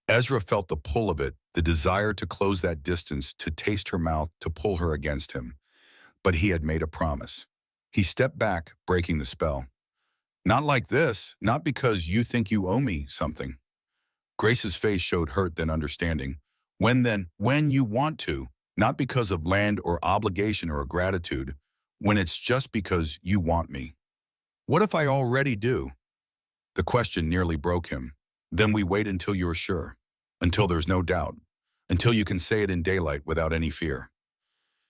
Ezra felt the pull of it, the desire to close that distance, to taste her mouth, to pull her against him. But he had made a promise. He stepped back, breaking the spell. Not like this, not because you think you owe me something. Grace's face showed hurt, then understanding. When then? When you want to. Not because of land or obligation or gratitude. When it's just because you want me. What if I already do? The question nearly broke him. Then we wait until you're sure. Until there's no doubt. Until you can say it in daylight without any fear.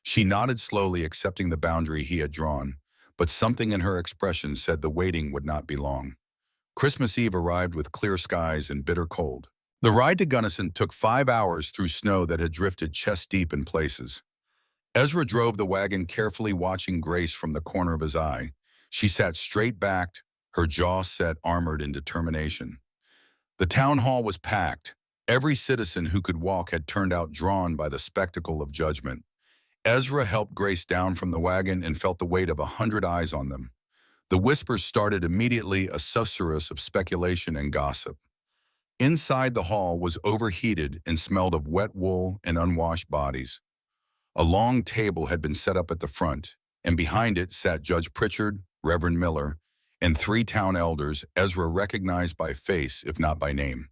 She nodded slowly, accepting the boundary he had drawn, but something in her expression said the waiting would not be long. Christmas Eve arrived with clear skies and bitter cold. The ride to Gunnison took 5 hours through snow that had drifted chest-deep in places. Ezra drove the wagon, carefully watching Grace from the corner of his eye. She sat straight-backed, her jaw set, armored in determination. The town hall was packed. Every citizen who could walk had turned out, drawn by the spectacle of judgment. Ezra helped Grace down from the wagon and felt the weight of 100 eyes on them. The whispers started immediately, a susurrus of speculation and gossip. Inside, the hall was overheated and smelled of wet wool and unwashed bodies. A long table had been set up at the front, and behind it sat Judge Pritchard, Reverend Miller, and 3 town elders Ezra recognized by face, if not by name.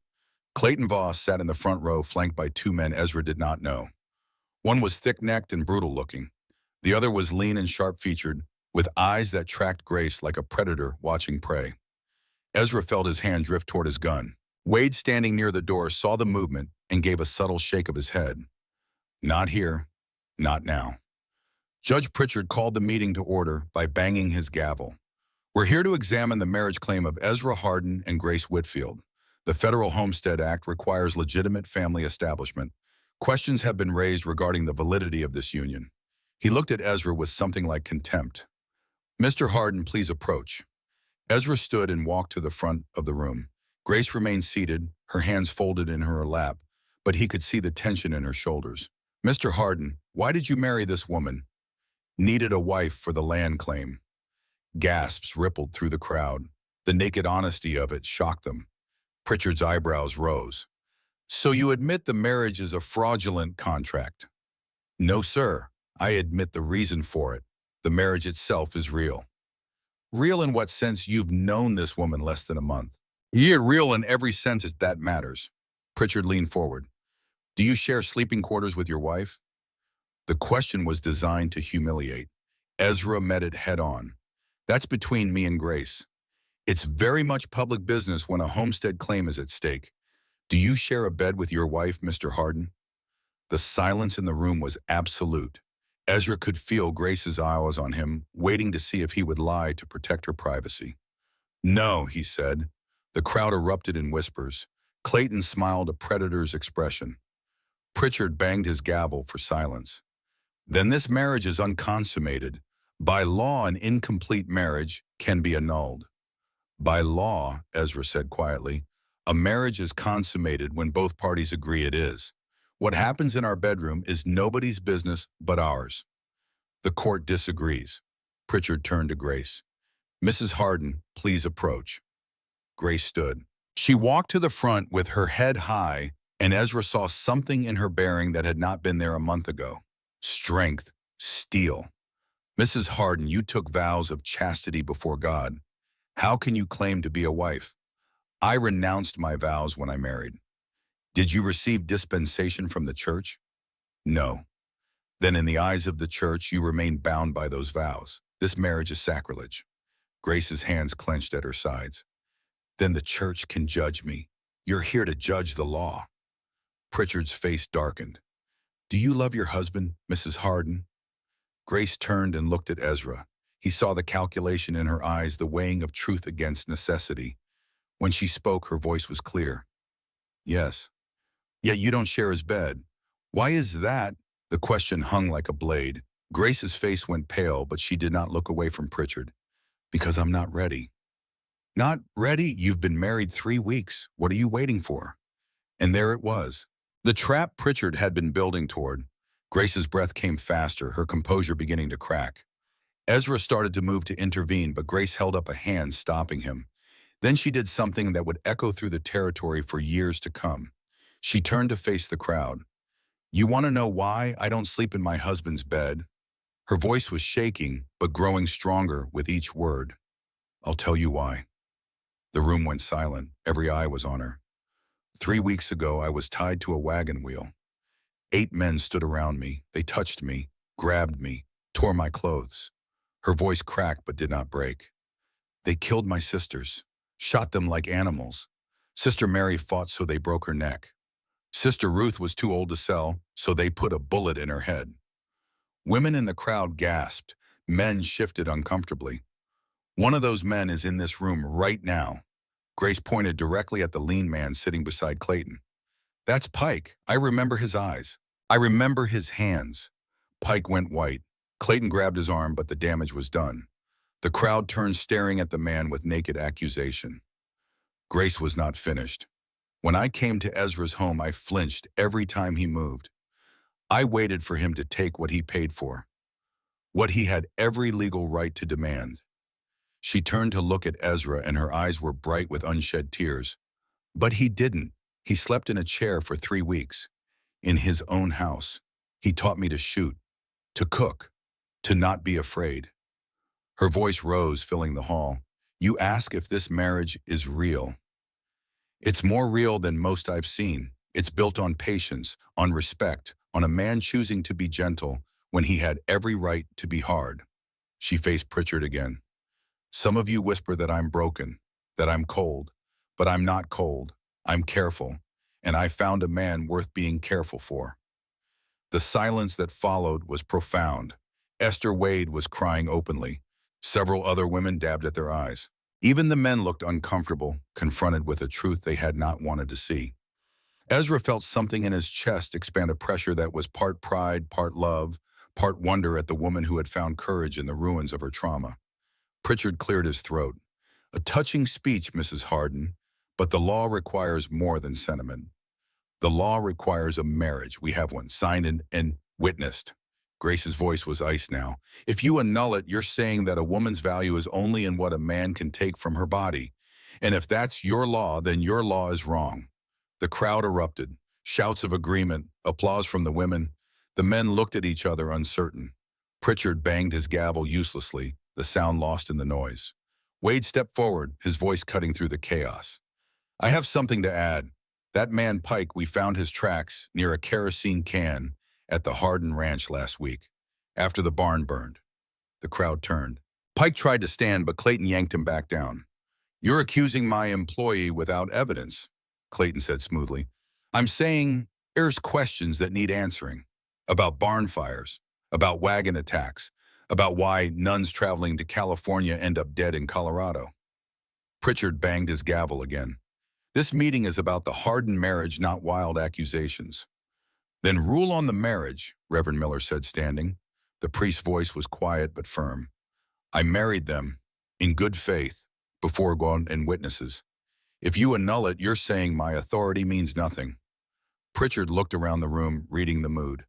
Clayton Voss sat in the front row, flanked by 2 men Ezra did not know. One was thick-necked and brutal-looking. The other was lean and sharp-featured, with eyes that tracked Grace like a predator watching prey. Ezra felt his hand drift toward his gun. Wade, standing near the door, saw the movement and gave a subtle shake of his head. Not here. Not now. Judge Pritchard called the meeting to order by banging his gavel. We're here to examine the marriage claim of Ezra Hardin and Grace Whitfield. The Federal Homestead Act requires legitimate family establishment. Questions have been raised regarding the validity of this union. He looked at Ezra with something like contempt. Mr. Hardin, please approach. Ezra stood and walked to the front of the room. Grace remained seated, her hands folded in her lap, but he could see the tension in her shoulders. Mr. Hardin, why did you marry this woman? Needed a wife for the land claim. Gasps rippled through the crowd. The naked honesty of it shocked them. Pritchard's eyebrows rose. So you admit the marriage is a fraudulent contract? No, sir. I admit the reason for it. The marriage itself is real. Real in what sense? You've known this woman less than a month. Yeah, real in every sense that matters. Pritchard leaned forward. Do you share sleeping quarters with your wife? The question was designed to humiliate. Ezra met it head on. That's between me and Grace. It's very much public business when a homestead claim is at stake. Do you share a bed with your wife, Mr. Hardin? The silence in the room was absolute. Ezra could feel Grace's eyes on him, waiting to see if he would lie to protect her privacy. No, he said. The crowd erupted in whispers. Clayton smiled, a predator's expression. Pritchard banged his gavel for silence. Then this marriage is unconsummated. By law, an incomplete marriage can be annulled. By law, Ezra said quietly, a marriage is consummated when both parties agree it is. What happens in our bedroom is nobody's business but ours. The court disagrees. Pritchard turned to Grace. Mrs. Hardin, please approach. Grace stood. She walked to the front with her head high And Ezra saw something in her bearing that had not been there a month ago. Strength, steel. Mrs. Harden, you took vows of chastity before God. How can you claim to be a wife? I renounced my vows when I married. Did you receive dispensation from the church? No. Then in the eyes of the church, you remain bound by those vows. This marriage is sacrilege. Grace's hands clenched at her sides. Then the church can judge me. You're here to judge the law. Pritchard's face darkened. Do you love your husband, Mrs. Harden? Grace turned and looked at Ezra. He saw the calculation in her eyes, the weighing of truth against necessity. When she spoke, her voice was clear. Yes. Yet you don't share his bed. Why is that? The question hung like a blade. Grace's face went pale, but she did not look away from Pritchard. Because I'm not ready. Not ready? You've been married 3 weeks. What are you waiting for? And there it was. The trap Pritchard had been building toward. Grace's breath came faster, her composure beginning to crack. Ezra started to move to intervene, but Grace held up a hand, stopping him. Then she did something that would echo through the territory for years to come. She turned to face the crowd. You want to know why I don't sleep in my husband's bed? Her voice was shaking, but growing stronger with each word. I'll tell you why. The room went silent. Every eye was on her. 3 weeks ago, I was tied to a wagon wheel. 8 men stood around me. They touched me, grabbed me, tore my clothes. Her voice cracked but did not break. They killed my sisters, shot them like animals. Sister Mary fought so they broke her neck. Sister Ruth was too old to sell, so they put a bullet in her head. Women in the crowd gasped. Men shifted uncomfortably. One of those men is in this room right now. Grace pointed directly at the lean man sitting beside Clayton. That's Pike. I remember his eyes. I remember his hands. Pike went white. Clayton grabbed his arm, but the damage was done. The crowd turned, staring at the man with naked accusation. Grace was not finished. When I came to Ezra's home, I flinched every time he moved. I waited for him to take what he paid for, what he had every legal right to demand. She turned to look at Ezra, and her eyes were bright with unshed tears. But he didn't. He slept in a chair for 3 weeks. In his own house. He taught me to shoot, to cook, to not be afraid. Her voice rose, filling the hall. You ask if this marriage is real. It's more real than most I've seen. It's built on patience, on respect, on a man choosing to be gentle when he had every right to be hard. She faced Pritchard again. Some of you whisper that I'm broken, that I'm cold, but I'm not cold. I'm careful, and I found a man worth being careful for. The silence that followed was profound. Esther Wade was crying openly. Several other women dabbed at their eyes. Even the men looked uncomfortable, confronted with a truth they had not wanted to see. Ezra felt something in his chest expand, a pressure that was part pride, part love, part wonder at the woman who had found courage in the ruins of her trauma. Pritchard cleared his throat. A touching speech, Mrs. Harden, but the law requires more than sentiment. The law requires a marriage. We have one, signed and witnessed. Grace's voice was ice now. If you annul it, you're saying that a woman's value is only in what a man can take from her body. And if that's your law, then your law is wrong. The crowd erupted. Shouts of agreement, applause from the women. The men looked at each other, uncertain. Pritchard banged his gavel uselessly, the sound lost in the noise. Wade stepped forward, his voice cutting through the chaos. I have something to add. That man Pike, we found his tracks near a kerosene can at the Harden Ranch last week, after the barn burned. The crowd turned. Pike tried to stand, but Clayton yanked him back down. You're accusing my employee without evidence, Clayton said smoothly. I'm saying there's questions that need answering. About barn fires, about wagon attacks, about why nuns traveling to California end up dead in Colorado. Pritchard banged his gavel again. This meeting is about the Harden marriage, not wild accusations. Then rule on the marriage, Reverend Miller said, standing. The priest's voice was quiet but firm. I married them, in good faith, before God and witnesses. If you annul it, you're saying my authority means nothing. Pritchard looked around the room, reading the mood.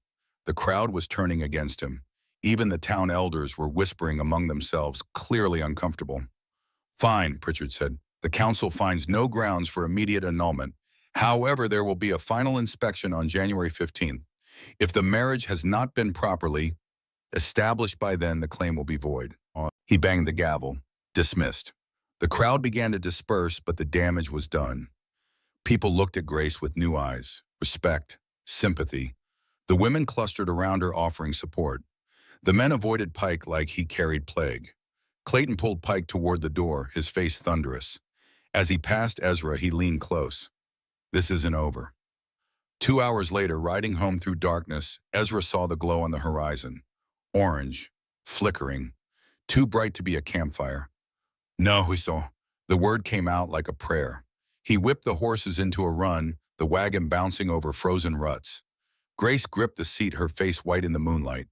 The crowd was turning against him. Even the town elders were whispering among themselves, clearly uncomfortable. Fine, Pritchard said. The council finds no grounds for immediate annulment. However, there will be a final inspection on January 15th. If the marriage has not been properly established by then, the claim will be void. He banged the gavel. Dismissed. The crowd began to disperse, but the damage was done. People looked at Grace with new eyes, respect, sympathy. The women clustered around her offering support. The men avoided Pike like he carried plague. Clayton pulled Pike toward the door, his face thunderous. As he passed Ezra, he leaned close. This isn't over. 2 hours later, riding home through darkness, Ezra saw the glow on the horizon. Orange, flickering, too bright to be a campfire. No, he saw. The word came out like a prayer. He whipped the horses into a run, the wagon bouncing over frozen ruts. Grace gripped the seat, her face white in the moonlight.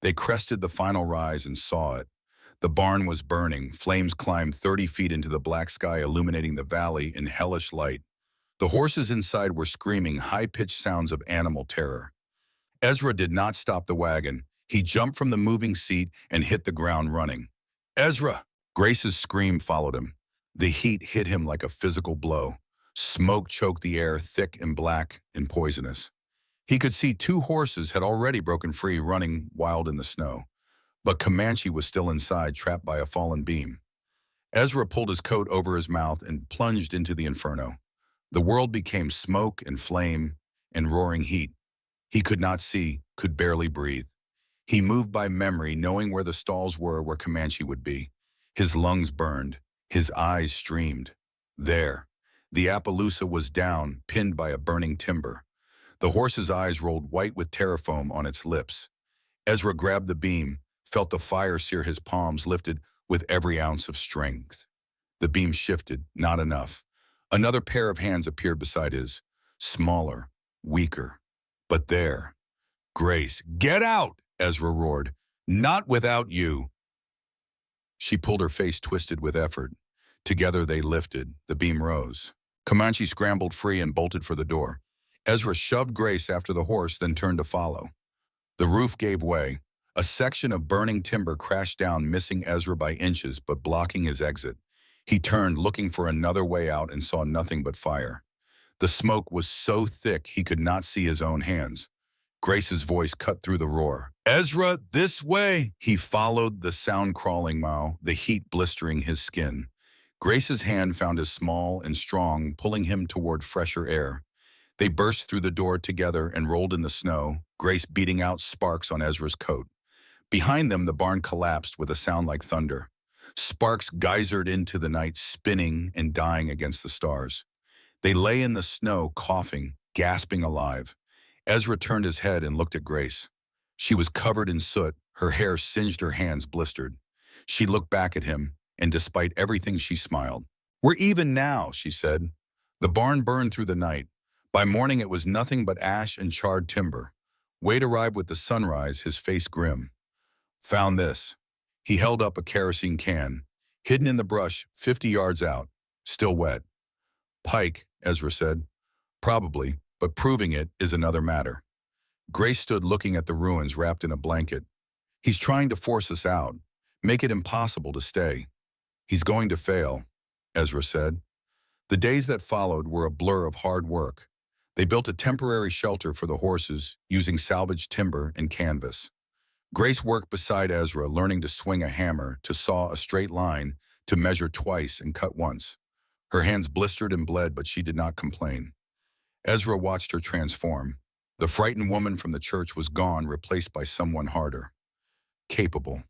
They crested the final rise and saw it. The barn was burning. Flames climbed 30 feet into the black sky, illuminating the valley in hellish light. The horses inside were screaming high-pitched sounds of animal terror. Ezra did not stop the wagon. He jumped from the moving seat and hit the ground running. Ezra! Grace's scream followed him. The heat hit him like a physical blow. Smoke choked the air, thick and black and poisonous. He could see 2 horses had already broken free, running wild in the snow. But Comanche was still inside, trapped by a fallen beam. Ezra pulled his coat over his mouth and plunged into the inferno. The world became smoke and flame and roaring heat. He could not see, could barely breathe. He moved by memory, knowing where the stalls were, where Comanche would be. His lungs burned. His eyes streamed. There. The Appaloosa was down, pinned by a burning timber. The horse's eyes rolled white with terror foam on its lips. Ezra grabbed the beam, felt the fire sear his palms, lifted with every ounce of strength. The beam shifted, not enough. Another pair of hands appeared beside his, smaller, weaker. But there. Grace, get out! Ezra roared. Not without you. She pulled her face twisted with effort. Together they lifted. The beam rose. Comanche scrambled free and bolted for the door. Ezra shoved Grace after the horse, then turned to follow. The roof gave way. A section of burning timber crashed down, missing Ezra by inches but blocking his exit. He turned, looking for another way out, and saw nothing but fire. The smoke was so thick he could not see his own hands. Grace's voice cut through the roar. Ezra, this way! He followed, the sound crawling Mao, the heat blistering his skin. Grace's hand found his small and strong, pulling him toward fresher air. They burst through the door together and rolled in the snow, Grace beating out sparks on Ezra's coat. Behind them, the barn collapsed with a sound like thunder. Sparks geysered into the night, spinning and dying against the stars. They lay in the snow, coughing, gasping alive. Ezra turned his head and looked at Grace. She was covered in soot, her hair singed, her hands blistered. She looked back at him, and despite everything, she smiled. We're even now, she said. The barn burned through the night. By morning, it was nothing but ash and charred timber. Wade arrived with the sunrise, his face grim. Found this. He held up a kerosene can, hidden in the brush 50 yards out, still wet. Pike, Ezra said. Probably, but proving it is another matter. Grace stood looking at the ruins, wrapped in a blanket. He's trying to force us out, make it impossible to stay. He's going to fail, Ezra said. The days that followed were a blur of hard work. They built a temporary shelter for the horses, using salvaged timber and canvas. Grace worked beside Ezra, learning to swing a hammer, to saw a straight line, to measure twice and cut once. Her hands blistered and bled, but she did not complain. Ezra watched her transform. The frightened woman from the church was gone, replaced by someone harder. Capable.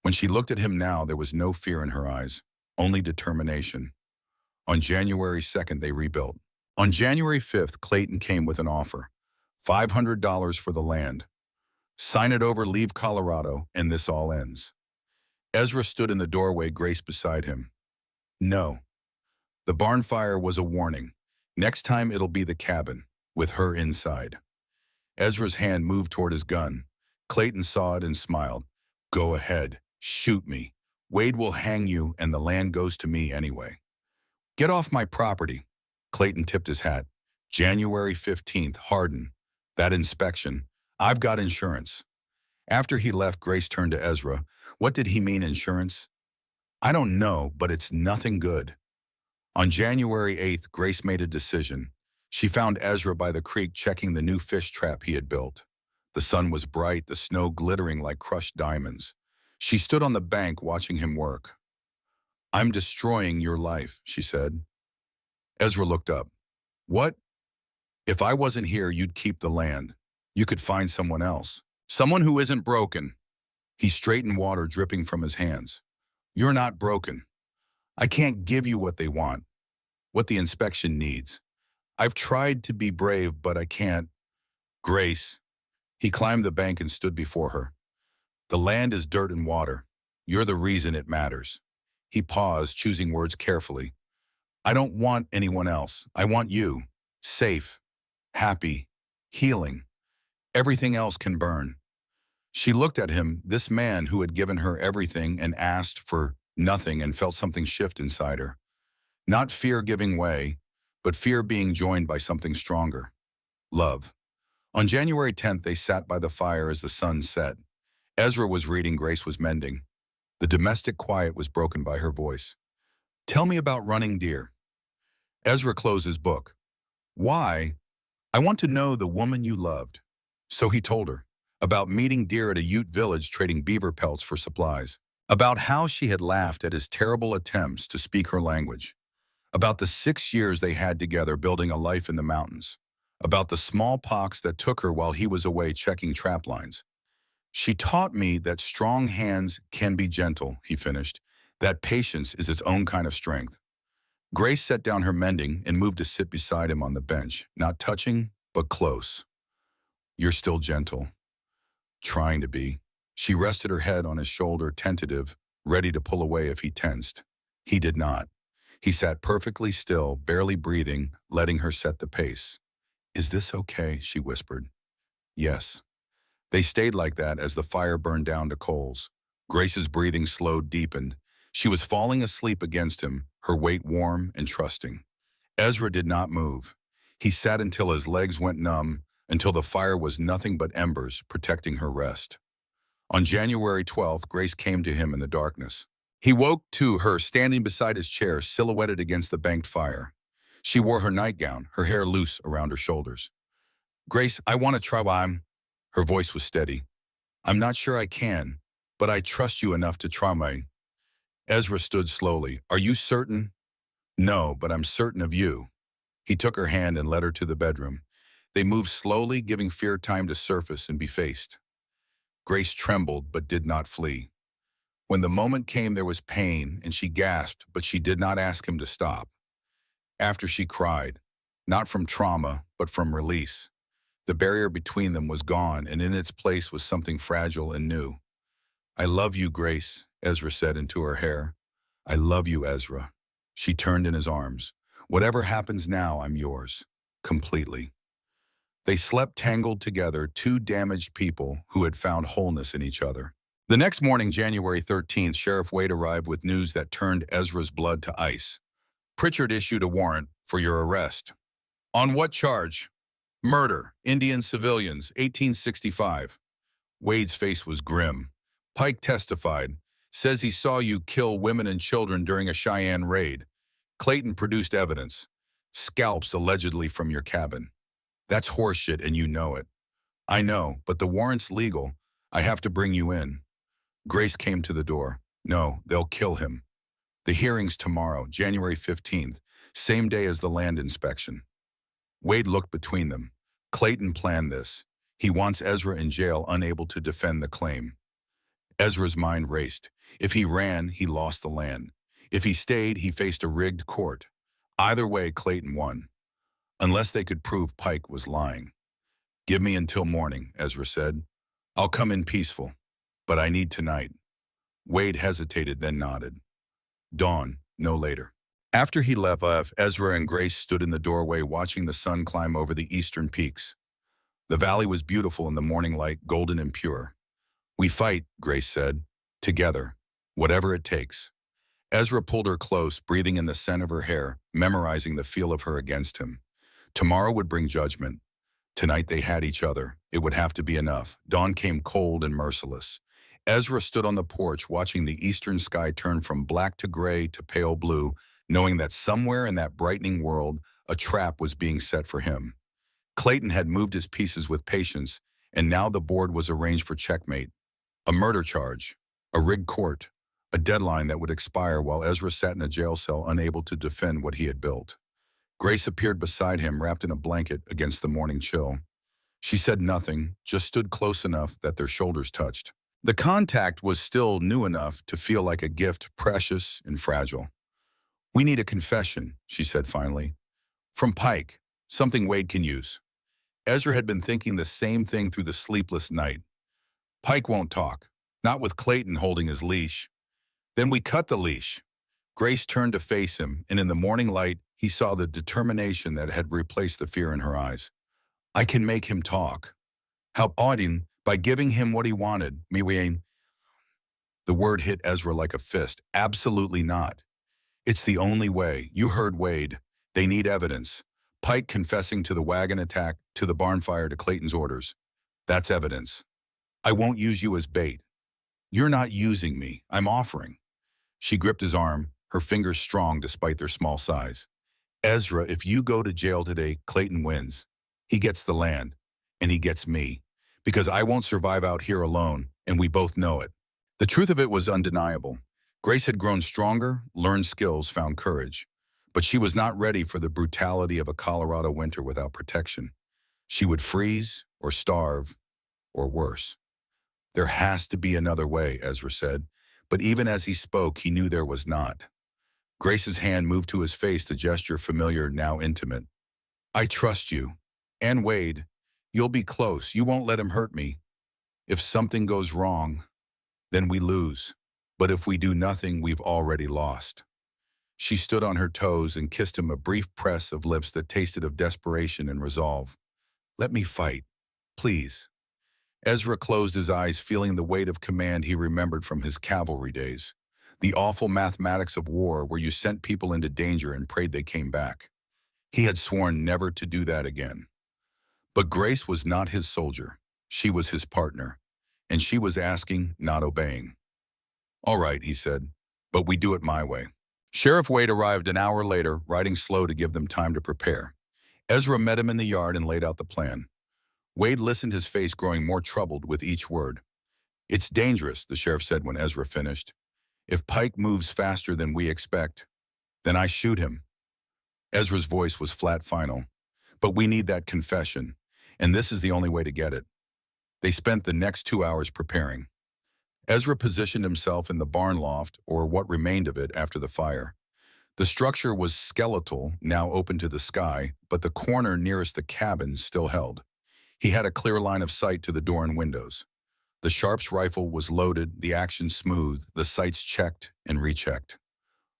When she looked at him now, there was no fear in her eyes, only determination. On January 2nd, they rebuilt. On January 5th, Clayton came with an offer. $500 for the land. Sign it over, leave Colorado, and this all ends. Ezra stood in the doorway, Grace beside him. No. The barn fire was a warning. Next time it'll be the cabin, with her inside. Ezra's hand moved toward his gun. Clayton saw it and smiled. Go ahead, shoot me. Wade will hang you and the land goes to me anyway. Get off my property. Clayton tipped his hat. January 15th, Hardin. That inspection. I've got insurance. After he left, Grace turned to Ezra. What did he mean, insurance? I don't know, but it's nothing good. On January 8th, Grace made a decision. She found Ezra by the creek checking the new fish trap he had built. The sun was bright, the snow glittering like crushed diamonds. She stood on the bank watching him work. "I'm destroying your life," she said. Ezra looked up. "What? If I wasn't here, you'd keep the land. You could find someone else. Someone who isn't broken." He straightened, water dripping from his hands. "You're not broken. I can't give you what they want, what the inspection needs. I've tried to be brave, but I can't. Grace." He climbed the bank and stood before her. "The land is dirt and water. You're the reason it matters." He paused, choosing words carefully. "I don't want anyone else. I want you. Safe, happy, healing. Everything else can burn." She looked at him, this man who had given her everything and asked for nothing, and felt something shift inside her. Not fear giving way, but fear being joined by something stronger. Love. On January 10th, they sat by the fire as the sun set. Ezra was reading, Grace was mending. The domestic quiet was broken by her voice. "Tell me about running deer." Ezra closed his book. "Why? I want to know the woman you loved." So he told her about meeting deer at a Ute village trading beaver pelts for supplies, about how she had laughed at his terrible attempts to speak her language, about the 6 years they had together building a life in the mountains, about the smallpox that took her while he was away checking trap lines. "She taught me that strong hands can be gentle," he finished, "that patience is its own kind of strength." Grace set down her mending and moved to sit beside him on the bench, not touching, but close. "You're still gentle." "Trying to be." She rested her head on his shoulder, tentative, ready to pull away if he tensed. He did not. He sat perfectly still, barely breathing, letting her set the pace. "Is this okay?" she whispered. "Yes." They stayed like that as the fire burned down to coals. Grace's breathing slowed, deepened. She was falling asleep against him, her weight warm and trusting. Ezra did not move. He sat until his legs went numb, until the fire was nothing but embers protecting her rest. On January 12th, Grace came to him in the darkness. He woke to her standing beside his chair, silhouetted against the banked fire. She wore her nightgown, her hair loose around her shoulders. "Grace, I want to try." Her voice was steady. "I'm not sure I can, but I trust you enough to try my." Ezra stood slowly. "Are you certain?" "No, but I'm certain of you." He took her hand and led her to the bedroom. They moved slowly, giving fear time to surface and be faced. Grace trembled but did not flee. When the moment came, there was pain, and she gasped, but she did not ask him to stop. After, she cried, not from trauma, but from release. The barrier between them was gone, and in its place was something fragile and new. "I love you, Grace," Ezra said into her hair. "I love you, Ezra." She turned in his arms. "Whatever happens now, I'm yours. Completely." They slept tangled together, two damaged people who had found wholeness in each other. The next morning, January 13th, Sheriff Wade arrived with news that turned Ezra's blood to ice. "Pritchard issued a warrant for your arrest." "On what charge?" "Murder, Indian civilians, 1865. Wade's face was grim. "Pike testified. Says he saw you kill women and children during a Cheyenne raid. Clayton produced evidence. Scalps allegedly from your cabin." "That's horseshit, and you know it." "I know, but the warrant's legal. I have to bring you in." Grace came to the door. "No, they'll kill him." "The hearing's tomorrow, January 15th, same day as the land inspection." Wade looked between them. "Clayton planned this. He wants Ezra in jail, unable to defend the claim." Ezra's mind raced. If he ran, he lost the land. If he stayed, he faced a rigged court. Either way, Clayton won. Unless they could prove Pike was lying. "Give me until morning," Ezra said. "I'll come in peaceful, but I need tonight." Wade hesitated, then nodded. "Dawn, no later." After he left, Ezra and Grace stood in the doorway watching the sun climb over the eastern peaks. The valley was beautiful in the morning light, golden and pure. "We fight," Grace said, "together, whatever it takes." Ezra pulled her close, breathing in the scent of her hair, memorizing the feel of her against him. Tomorrow would bring judgment. Tonight they had each other. It would have to be enough. Dawn came cold and merciless. Ezra stood on the porch, watching the eastern sky turn from black to gray to pale blue, knowing that somewhere in that brightening world, A trap was being set for him. Clayton had moved his pieces with patience, and now the board was arranged for checkmate. A murder charge, a rigged court, a deadline that would expire while Ezra sat in a jail cell unable to defend what he had built. Grace appeared beside him, wrapped in a blanket against the morning chill. She said nothing, just stood close enough that their shoulders touched. The contact was still new enough to feel like a gift, precious and fragile. "We need a confession," she said finally. "From Pike, something Wade can use." Ezra had been thinking the same thing through the sleepless night. Pike won't talk, not with Clayton holding his leash. Then we cut the leash. Grace turned to face him, and in the morning light, he saw the determination that had replaced the fear in her eyes. "I can make him talk." "How odding, by giving him what he wanted, Miwain." The word hit Ezra like a fist. "Absolutely not. It's the only way. You heard Wade. They need evidence. Pike confessing to the wagon attack, to the barn fire, to Clayton's orders. That's evidence. I won't use you as bait." "You're not using me. I'm offering." She gripped his arm, her fingers strong despite their small size. "Ezra, if you go to jail today, Clayton wins. He gets the land, and he gets me. Because I won't survive out here alone, and we both know it." The truth of it was undeniable. Grace had grown stronger, learned skills, found courage. But she was not ready for the brutality of a Colorado winter without protection. She would freeze, or starve, or worse. "There has to be another way," Ezra said. But even as he spoke, he knew there was not. Grace's hand moved to his face, the gesture familiar, now intimate. "I trust you. And Wade. You'll be close. You won't let him hurt me. If something goes wrong, then we lose. But if we do nothing, we've already lost." She stood on her toes and kissed him, a brief press of lips that tasted of desperation and resolve. "Let me fight. Please." Ezra closed his eyes, feeling the weight of command he remembered from his cavalry days. The awful mathematics of war where you sent people into danger and prayed they came back. He had sworn never to do that again. But Grace was not his soldier. She was his partner. And she was asking, not obeying. "All right," he said, "but we do it my way." Sheriff Wade arrived an hour later, riding slow to give them time to prepare. Ezra met him in the yard and laid out the plan. Wade listened, his face growing more troubled with each word. "It's dangerous," the sheriff said when Ezra finished. "If Pike moves faster than we expect, then I shoot him." Ezra's voice was flat, final. "But we need that confession, and this is the only way to get it." They spent the next 2 hours preparing. Ezra positioned himself in the barn loft, or what remained of it after the fire. The structure was skeletal, now open to the sky, but the corner nearest the cabin still held. He had a clear line of sight to the door and windows. The Sharps rifle was loaded, the action smooth, the sights checked and rechecked.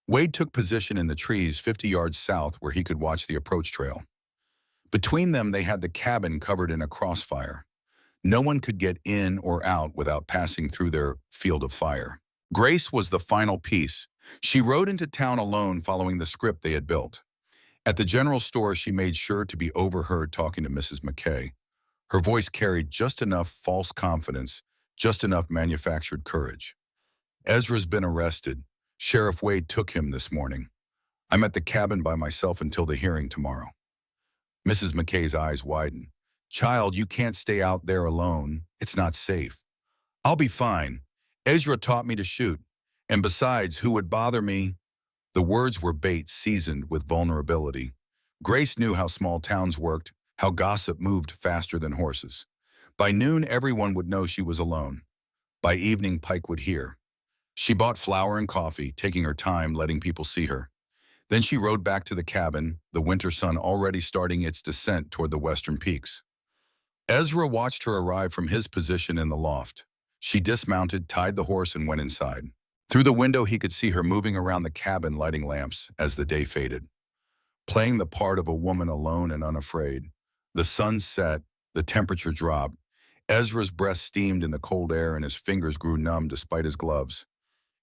Wade took position in the trees 50 yards south where he could watch the approach trail. Between them, they had the cabin covered in a crossfire. No one could get in or out without passing through their field of fire. Grace was the final piece. She rode into town alone, following the script they had built. At the general store, she made sure to be overheard talking to Mrs. McKay. Her voice carried just enough false confidence, just enough manufactured courage. "Ezra's been arrested. Sheriff Wade took him this morning. I'm at the cabin by myself until the hearing tomorrow." Mrs. McKay's eyes widened. "Child, you can't stay out there alone. It's not safe." "I'll be fine. Ezra taught me to shoot. And besides, who would bother me?" The words were bait seasoned with vulnerability. Grace knew how small towns worked, how gossip moved faster than horses. By noon, everyone would know she was alone. By evening, Pike would hear. She bought flour and coffee, taking her time, letting people see her. Then she rode back to the cabin, the winter sun already starting its descent toward the western peaks. Ezra watched her arrive from his position in the loft. She dismounted, tied the horse, and went inside. Through the window, he could see her moving around the cabin, lighting lamps as the day faded. Playing the part of a woman alone and unafraid. The sun set, the temperature dropped. Ezra's breath steamed in the cold air and his fingers grew numb despite his gloves.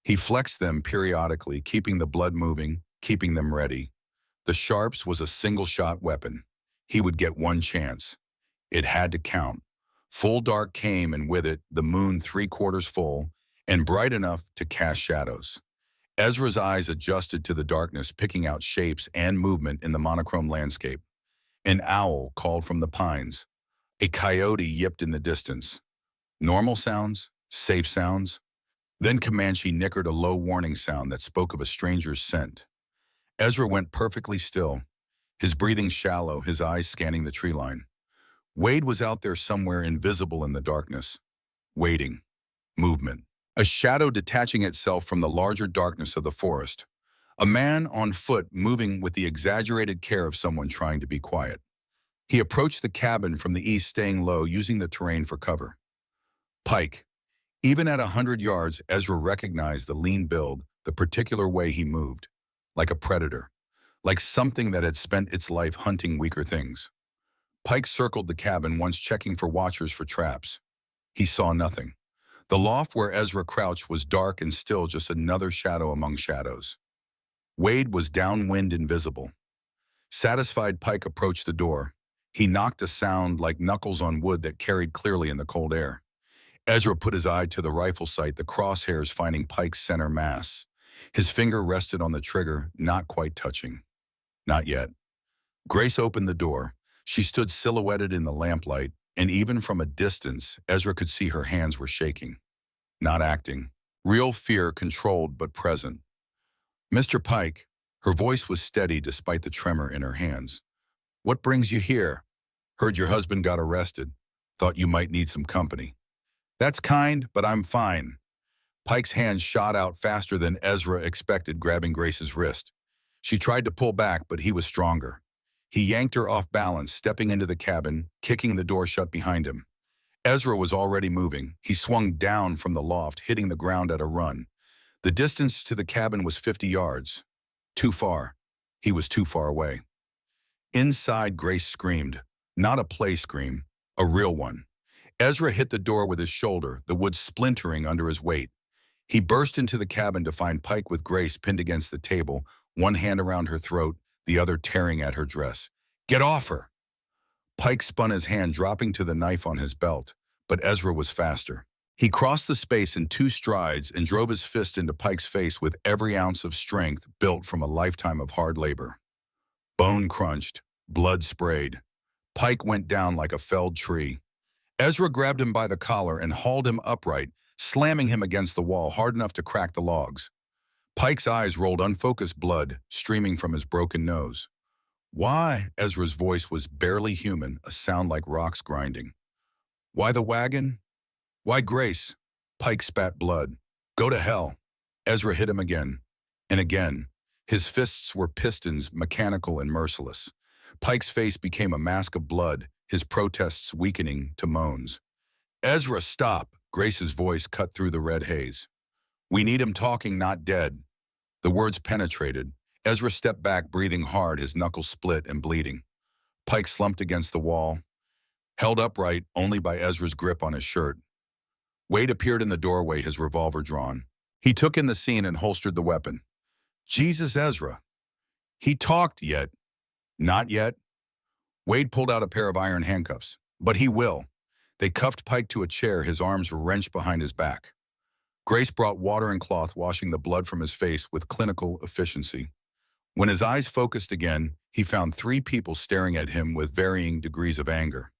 He flexed them periodically, keeping the blood moving, keeping them ready. The Sharps was a single-shot weapon. He would get one chance. It had to count. Full dark came, and with it, the moon 3/4 full, and bright enough to cast shadows. Ezra's eyes adjusted to the darkness, picking out shapes and movement in the monochrome landscape. An owl called from the pines. A coyote yipped in the distance. Normal sounds? Safe sounds? Then Comanche nickered a low warning sound that spoke of a stranger's scent. Ezra went perfectly still, his breathing shallow, his eyes scanning the tree line. Wade was out there somewhere, invisible in the darkness. Waiting. Movement. A shadow detaching itself from the larger darkness of the forest. A man on foot moving with the exaggerated care of someone trying to be quiet. He approached the cabin from the east, staying low, using the terrain for cover. Pike. Even at 100 yards, Ezra recognized the lean build, the particular way he moved. Like a predator. Like something that had spent its life hunting weaker things. Pike circled the cabin, once checking for watchers for traps. He saw nothing. The loft where Ezra crouched was dark and still, just another shadow among shadows. Wade was downwind, invisible. Satisfied, Pike approached the door. He knocked, a sound like knuckles on wood that carried clearly in the cold air. Ezra put his eye to the rifle sight, the crosshairs finding Pike's center mass. His finger rested on the trigger, not quite touching. Not yet. Grace opened the door. She stood silhouetted in the lamplight, and even from a distance, Ezra could see her hands were shaking. Not acting. Real fear, controlled but present. Mr. Pike, her voice was steady despite the tremor in her hands. What brings you here? Heard your husband got arrested. Thought you might need some company. That's kind, but I'm fine. Pike's hand shot out faster than Ezra expected, grabbing Grace's wrist. She tried to pull back, but he was stronger. He yanked her off balance, stepping into the cabin, kicking the door shut behind him. Ezra was already moving. He swung down from the loft, hitting the ground at a run. The distance to the cabin was 50 yards. Too far. He was too far away. Inside, Grace screamed. Not a play scream, a real one. Ezra hit the door with his shoulder, the wood splintering under his weight. He burst into the cabin to find Pike with Grace pinned against the table, one hand around her throat, the other tearing at her dress. Get off her! Pike spun his hand, dropping to the knife on his belt, but Ezra was faster. He crossed the space in 2 strides and drove his fist into Pike's face with every ounce of strength built from a lifetime of hard labor. Bone crunched, blood sprayed. Pike went down like a felled tree. Ezra grabbed him by the collar and hauled him upright, slamming him against the wall hard enough to crack the logs. Pike's eyes rolled, unfocused blood streaming from his broken nose. Why? Ezra's voice was barely human, a sound like rocks grinding. Why the wagon? Why Grace? Pike spat blood. Go to hell. Ezra hit him again. And again. His fists were pistons, mechanical and merciless. Pike's face became a mask of blood, his protests weakening to moans. Ezra, stop! Grace's voice cut through the red haze. We need him talking, not dead. The words penetrated. Ezra stepped back, breathing hard, his knuckles split and bleeding. Pike slumped against the wall, held upright only by Ezra's grip on his shirt. Wade appeared in the doorway, his revolver drawn. He took in the scene and holstered the weapon. Jesus, Ezra. He talked yet. Not yet. Wade pulled out a pair of iron handcuffs. But he will. They cuffed Pike to a chair, his arms wrenched behind his back. Grace brought water and cloth, washing the blood from his face with clinical efficiency. When his eyes focused again, he found 3 people staring at him with varying degrees of anger.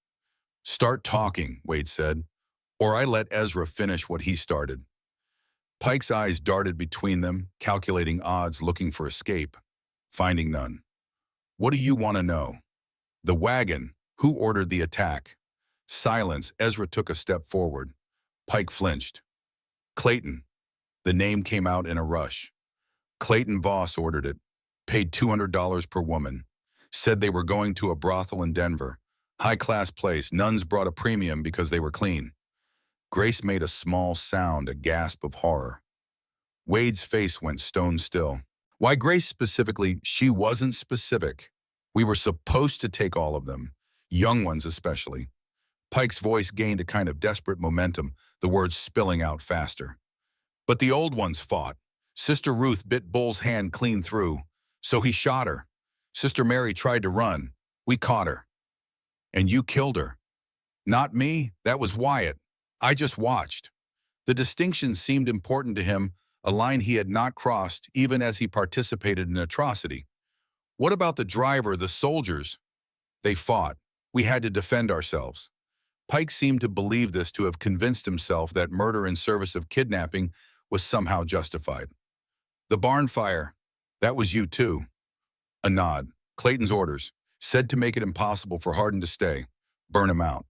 Start talking, Wade said, or I let Ezra finish what he started. Pike's eyes darted between them, calculating odds, looking for escape, finding none. What do you want to know? The wagon. Who ordered the attack? Silence. Ezra took a step forward. Pike flinched. Clayton. The name came out in a rush. Clayton Voss ordered it. Paid $200 per woman. Said they were going to a brothel in Denver. High-class place. Nuns brought a premium because they were clean. Grace made a small sound, a gasp of horror. Wade's face went stone still. Why Grace specifically? She wasn't specific. We were supposed to take all of them, young ones especially. Pike's voice gained a kind of desperate momentum, the words spilling out faster. But the old ones fought. Sister Ruth bit Bull's hand clean through, so he shot her. Sister Mary tried to run. We caught her. And you killed her. Not me, that was Wyatt. I just watched. The distinction seemed important to him, a line he had not crossed even as he participated in atrocity. What about the driver, the soldiers? They fought. We had to defend ourselves. Pike seemed to believe this, to have convinced himself that murder in service of kidnapping was somehow justified. The barn fire, that was you too. A nod. Clayton's orders, said to make it impossible for Hardin to stay. Burn him out.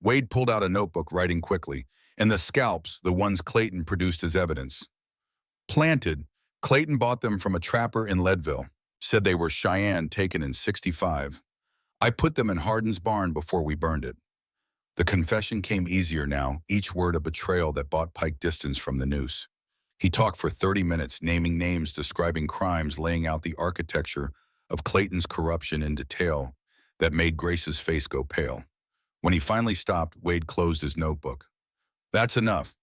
Wade pulled out a notebook, writing quickly, and the scalps, the ones Clayton produced as evidence. Planted, Clayton bought them from a trapper in Leadville. Said they were Cheyenne, taken in '65. I put them in Hardin's barn before we burned it. The confession came easier now, each word a betrayal that bought Pike distance from the noose. He talked for 30 minutes, naming names, describing crimes, laying out the architecture of Clayton's corruption in detail that made Grace's face go pale. When he finally stopped, Wade closed his notebook. That's enough.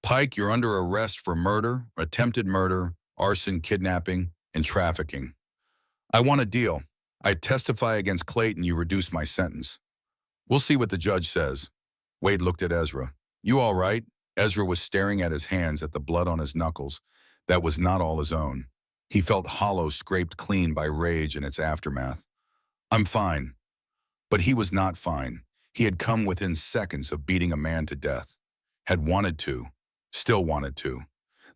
Pike, you're under arrest for murder, attempted murder, arson, kidnapping, and trafficking. I want a deal. I testify against Clayton, you reduce my sentence. We'll see what the judge says. Wade looked at Ezra. You all right? Ezra was staring at his hands, at the blood on his knuckles. That was not all his own. He felt hollow, scraped clean by rage and its aftermath. I'm fine. But he was not fine. He had come within seconds of beating a man to death. Had wanted to. Still wanted to.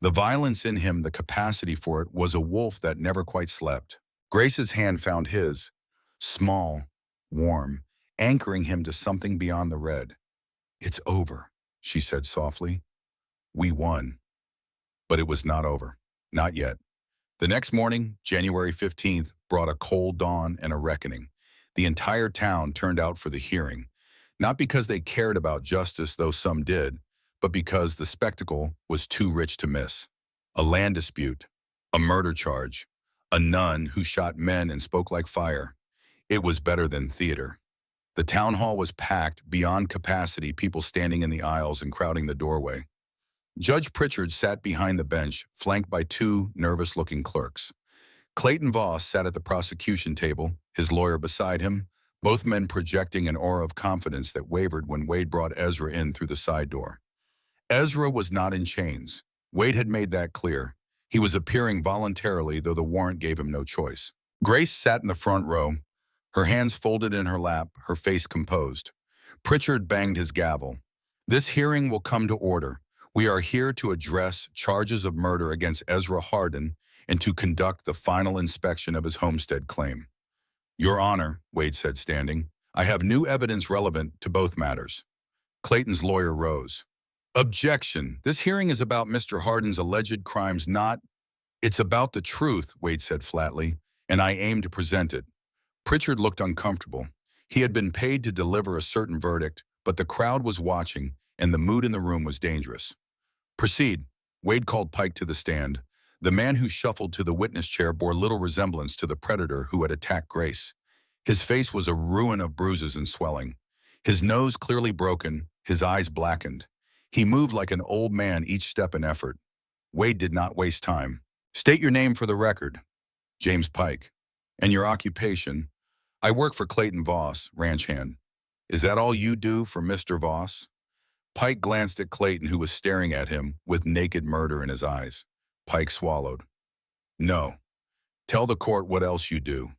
The violence in him, the capacity for it, was a wolf that never quite slept. Grace's hand found his, small, warm, anchoring him to something beyond the red. It's over, she said softly. We won. But it was not over. Not yet. The next morning, January 15th, brought a cold dawn and a reckoning. The entire town turned out for the hearing, not because they cared about justice, though some did, but because the spectacle was too rich to miss. A land dispute, a murder charge, a nun who shot men and spoke like fire. It was better than theater. The town hall was packed beyond capacity, people standing in the aisles and crowding the doorway. Judge Pritchard sat behind the bench, flanked by two nervous-looking clerks. Clayton Voss sat at the prosecution table, his lawyer beside him, both men projecting an aura of confidence that wavered when Wade brought Ezra in through the side door. Ezra was not in chains. Wade had made that clear. He was appearing voluntarily, though the warrant gave him no choice. Grace sat in the front row, her hands folded in her lap, her face composed. Pritchard banged his gavel. This hearing will come to order. We are here to address charges of murder against Ezra Hardin and to conduct the final inspection of his homestead claim. Your Honor, Wade said, standing, I have new evidence relevant to both matters. Clayton's lawyer rose. Objection. This hearing is about Mr. Hardin's alleged crimes, not... It's about the truth, Wade said flatly, and I aim to present it. Pritchard looked uncomfortable. He had been paid to deliver a certain verdict, but the crowd was watching, and the mood in the room was dangerous. Proceed. Wade called Pike to the stand. The man who shuffled to the witness chair bore little resemblance to the predator who had attacked Grace. His face was a ruin of bruises and swelling. His nose clearly broken, his eyes blackened. He moved like an old man, each step an effort. Wade did not waste time. State your name for the record. James Pike. And your occupation? I work for Clayton Voss, ranch hand. Is that all you do for Mr. Voss? Pike glanced at Clayton, who was staring at him with naked murder in his eyes. Pike swallowed. No. Tell the court what else you do.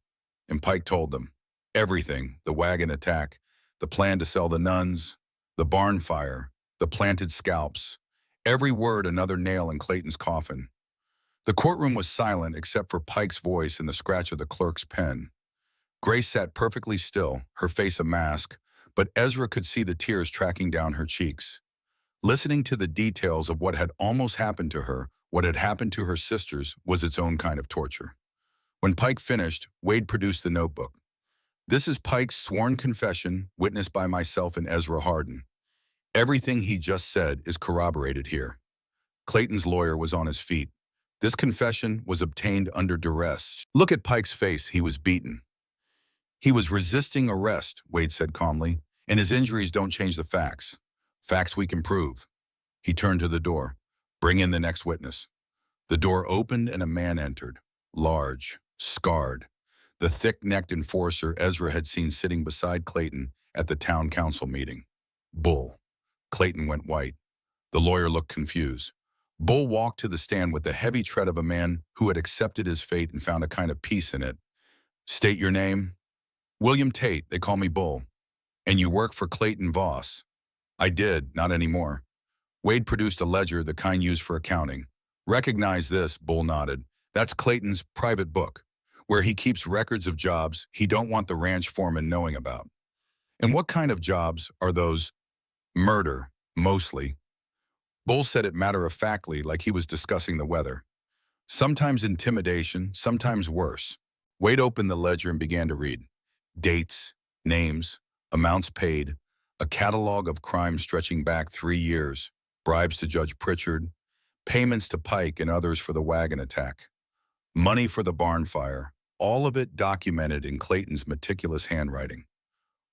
And Pike told them. Everything, the wagon attack, the plan to sell the nuns, the barn fire, the planted scalps. Every word another nail in Clayton's coffin. The courtroom was silent except for Pike's voice and the scratch of the clerk's pen. Grace sat perfectly still, her face a mask, but Ezra could see the tears tracking down her cheeks. Listening to the details of what had almost happened to her, what had happened to her sisters, was its own kind of torture. When Pike finished, Wade produced the notebook. This is Pike's sworn confession, witnessed by myself and Ezra Hardin. Everything he just said is corroborated here. Clayton's lawyer was on his feet. This confession was obtained under duress. Look at Pike's face, he was beaten. He was resisting arrest, Wade said calmly, and his injuries don't change the facts. Facts we can prove. He turned to the door. Bring in the next witness. The door opened and a man entered, large, scarred, the thick-necked enforcer Ezra had seen sitting beside Clayton at the town council meeting. Bull. Clayton went white. The lawyer looked confused. Bull walked to the stand with the heavy tread of a man who had accepted his fate and found a kind of peace in it. State your name. William Tate, they call me Bull. And you work for Clayton Voss. I did, not anymore. Wade produced a ledger, the kind used for accounting. Recognize this, Bull nodded. That's Clayton's private book, where he keeps records of jobs he don't want the ranch foreman knowing about. And what kind of jobs are those? Murder, mostly. Bull said it matter-of-factly, like he was discussing the weather. Sometimes intimidation, sometimes worse. Wade opened the ledger and began to read. Dates, names, amounts paid, a catalog of crimes stretching back 3 years, bribes to Judge Pritchard, payments to Pike and others for the wagon attack, money for the barn fire, all of it documented in Clayton's meticulous handwriting.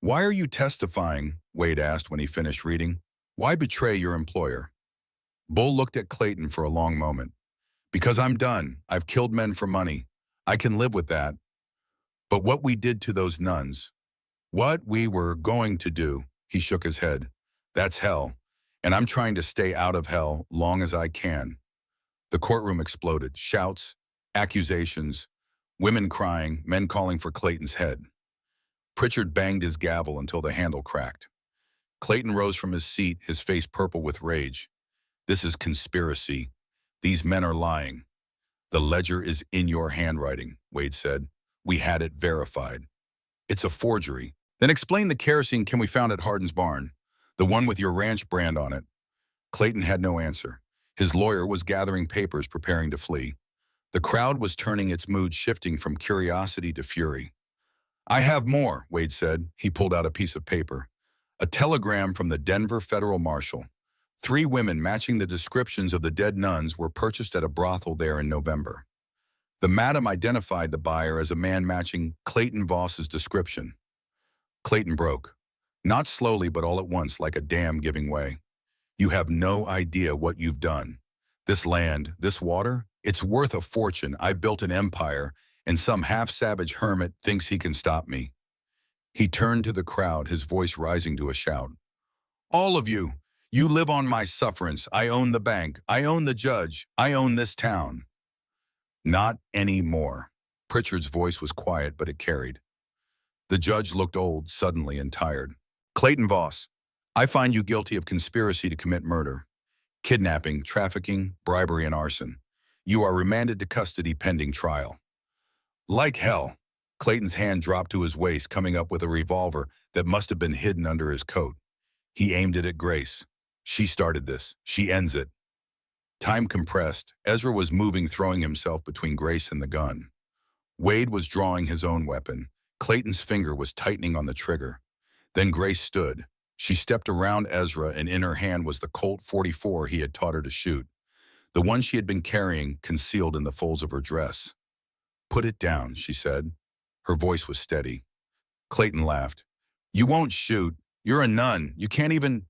Why are you testifying? Wade asked when he finished reading. Why betray your employer? Bull looked at Clayton for a long moment. Because I'm done. I've killed men for money. I can live with that. But what we did to those nuns, what we were going to do, he shook his head. That's hell. And I'm trying to stay out of hell long as I can. The courtroom exploded. Shouts, accusations, women crying, men calling for Clayton's head. Pritchard banged his gavel until the handle cracked. Clayton rose from his seat, his face purple with rage. This is conspiracy. These men are lying. The ledger is in your handwriting, Wade said. We had it verified. It's a forgery. Then explain the kerosene can we found at Hardin's barn, the one with your ranch brand on it. Clayton had no answer. His lawyer was gathering papers, preparing to flee. The crowd was turning, its mood shifting from curiosity to fury. I have more, Wade said. He pulled out a piece of paper. A telegram from the Denver Federal Marshal. 3 women matching the descriptions of the dead nuns were purchased at a brothel there in November. The madam identified the buyer as a man matching Clayton Voss's description. Clayton broke. Not slowly, but all at once, like a dam giving way. You have no idea what you've done. This land, this water, it's worth a fortune. I built an empire, and some half-savage hermit thinks he can stop me. He turned to the crowd, his voice rising to a shout. All of you, you live on my sufferance. I own the bank. I own the judge. I own this town. Not anymore. Pritchard's voice was quiet, but it carried. The judge looked old, suddenly, and tired. Clayton Voss, I find you guilty of conspiracy to commit murder, kidnapping, trafficking, bribery, and arson. You are remanded to custody pending trial. Like hell. Clayton's hand dropped to his waist, coming up with a revolver that must have been hidden under his coat. He aimed it at Grace. She started this. She ends it. Time compressed. Ezra was moving, throwing himself between Grace and the gun. Wade was drawing his own weapon. Clayton's finger was tightening on the trigger. Then Grace stood. She stepped around Ezra, and in her hand was the Colt .44 he had taught her to shoot, the one she had been carrying concealed in the folds of her dress. Put it down, she said. Her voice was steady. Clayton laughed. You won't shoot. You're a nun. You can't even...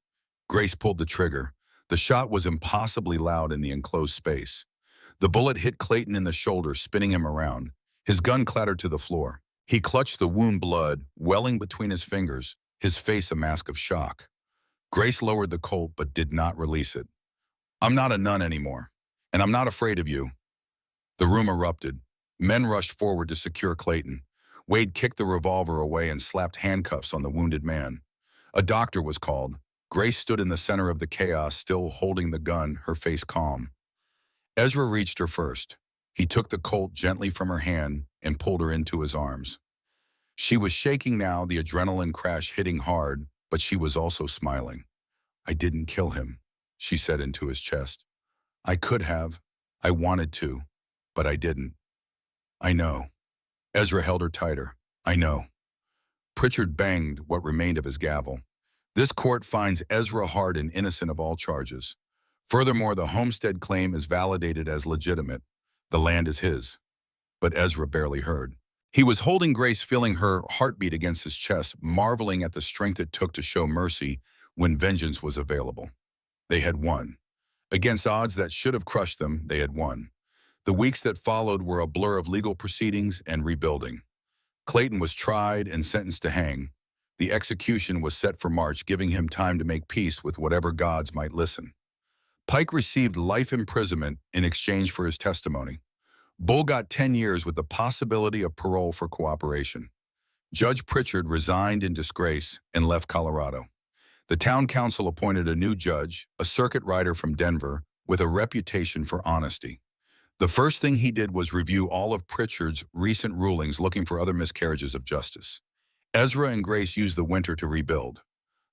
Grace pulled the trigger. The shot was impossibly loud in the enclosed space. The bullet hit Clayton in the shoulder, spinning him around. His gun clattered to the floor. He clutched the wound, blood welling between his fingers, his face a mask of shock. Grace lowered the Colt but did not release it. I'm not a nun anymore, and I'm not afraid of you. The room erupted. Men rushed forward to secure Clayton. Wade kicked the revolver away and slapped handcuffs on the wounded man. A doctor was called. Grace stood in the center of the chaos, still holding the gun, her face calm. Ezra reached her first. He took the Colt gently from her hand and pulled her into his arms. She was shaking now, the adrenaline crash hitting hard, but she was also smiling. I didn't kill him, she said into his chest. I could have. I wanted to, but I didn't. I know. Ezra held her tighter. I know. Pritchard banged what remained of his gavel. This court finds Ezra Hardin innocent of all charges. Furthermore, the homestead claim is validated as legitimate. The land is his. But Ezra barely heard. He was holding Grace, feeling her heartbeat against his chest, marveling at the strength it took to show mercy when vengeance was available. They had won. Against odds that should have crushed them, they had won. The weeks that followed were a blur of legal proceedings and rebuilding. Clayton was tried and sentenced to hang. The execution was set for March, giving him time to make peace with whatever gods might listen. Pike received life imprisonment in exchange for his testimony. Bull got 10 years with the possibility of parole for cooperation. Judge Pritchard resigned in disgrace and left Colorado. The town council appointed a new judge, a circuit rider from Denver, with a reputation for honesty. The first thing he did was review all of Pritchard's recent rulings looking for other miscarriages of justice. Ezra and Grace used the winter to rebuild.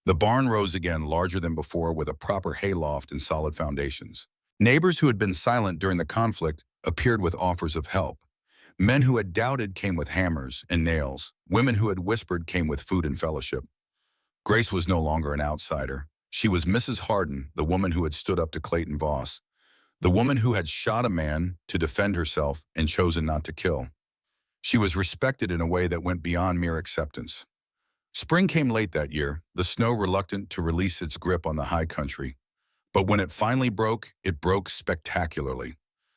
The barn rose again, larger than before, with a proper hayloft and solid foundations. Neighbors who had been silent during the conflict appeared with offers of help. Men who had doubted came with hammers and nails. Women who had whispered came with food and fellowship. Grace was no longer an outsider. She was Mrs. Harden, the woman who had stood up to Clayton Voss, the woman who had shot a man to defend herself and chosen not to kill. She was respected in a way that went beyond mere acceptance. Spring came late that year, the snow reluctant to release its grip on the high country. But when it finally broke, it broke spectacularly.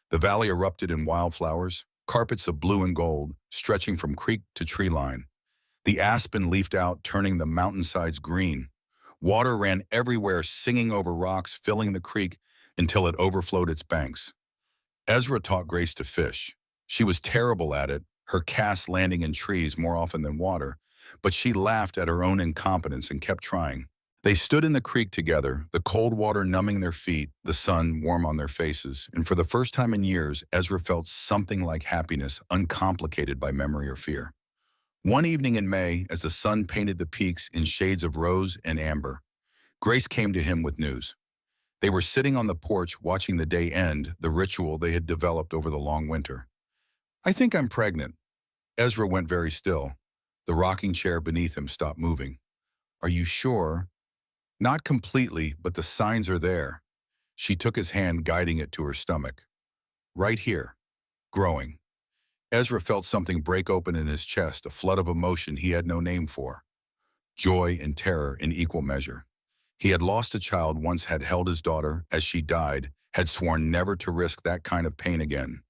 The valley erupted in wildflowers, carpets of blue and gold, stretching from creek to tree line. The aspen leafed out, turning the mountainsides green. Water ran everywhere, singing over rocks, filling the creek until it overflowed its banks. Ezra taught Grace to fish. She was terrible at it, her casts landing in trees more often than water, but she laughed at her own incompetence and kept trying. They stood in the creek together, the cold water numbing their feet, the sun warm on their faces, and for the first time in years, Ezra felt something like happiness, uncomplicated by memory or fear. One evening in May, as the sun painted the peaks in shades of rose and amber, Grace came to him with news. They were sitting on the porch watching the day end, the ritual they had developed over the long winter. "I think I'm pregnant." Ezra went very still. The rocking chair beneath him stopped moving. "Are you sure?" "Not completely, but the signs are there." She took his hand, guiding it to her stomach. "Right here. Growing." Ezra felt something break open in his chest, a flood of emotion he had no name for. Joy and terror in equal measure. He had lost a child, once had held his daughter as she died, had sworn never to risk that kind of pain again.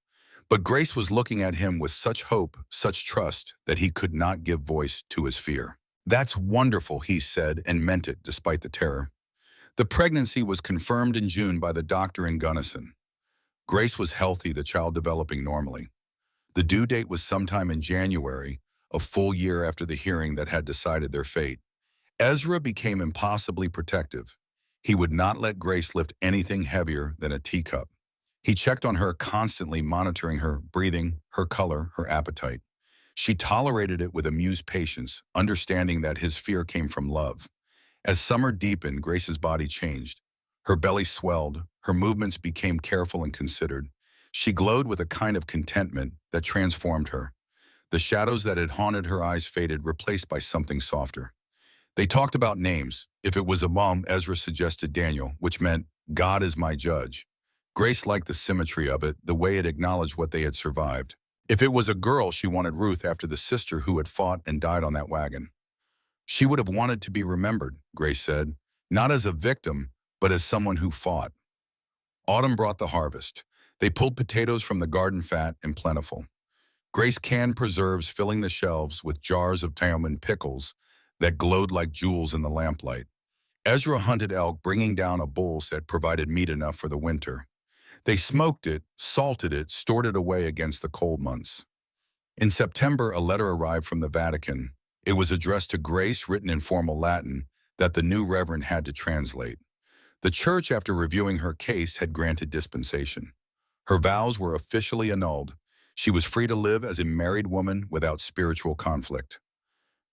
But Grace was looking at him with such hope, such trust, that he could not give voice to his fear. "That's wonderful," he said, and meant it despite the terror. The pregnancy was confirmed in June by the doctor in Gunnison. Grace was healthy, the child developing normally. The due date was sometime in January, a full year after the hearing that had decided their fate. Ezra became impossibly protective. He would not let Grace lift anything heavier than a teacup. He checked on her, constantly monitoring her breathing, her color, her appetite. She tolerated it with amused patience, understanding that his fear came from love. As summer deepened, Grace's body changed. Her belly swelled, her movements became careful and considered. She glowed with a kind of contentment that transformed her. The shadows that had haunted her eyes faded, replaced by something softer. They talked about names. If it was a mom, Ezra suggested Daniel, which meant, "God is my judge." Grace liked the symmetry of it, the way it acknowledged what they had survived. If it was a girl, she wanted Ruth after the sister who had fought and died on that wagon. She would have wanted to be remembered, Grace said, not as a victim, but as someone who fought. Autumn brought the harvest. They pulled potatoes from the garden, fat and plentiful. Grace canned preserves, filling the shelves with jars of Taiwan pickles that glowed like jewels in the lamplight. Ezra hunted elk, bringing down a bull that provided meat enough for the winter. They smoked it, salted it, stored it away against the cold months. In September, a letter arrived from the Vatican. It was addressed to Grace, written in formal Latin, that the new reverend had to translate. The church, after reviewing her case, had granted dispensation. Her vows were officially annulled. She was free to live as a married woman without spiritual conflict.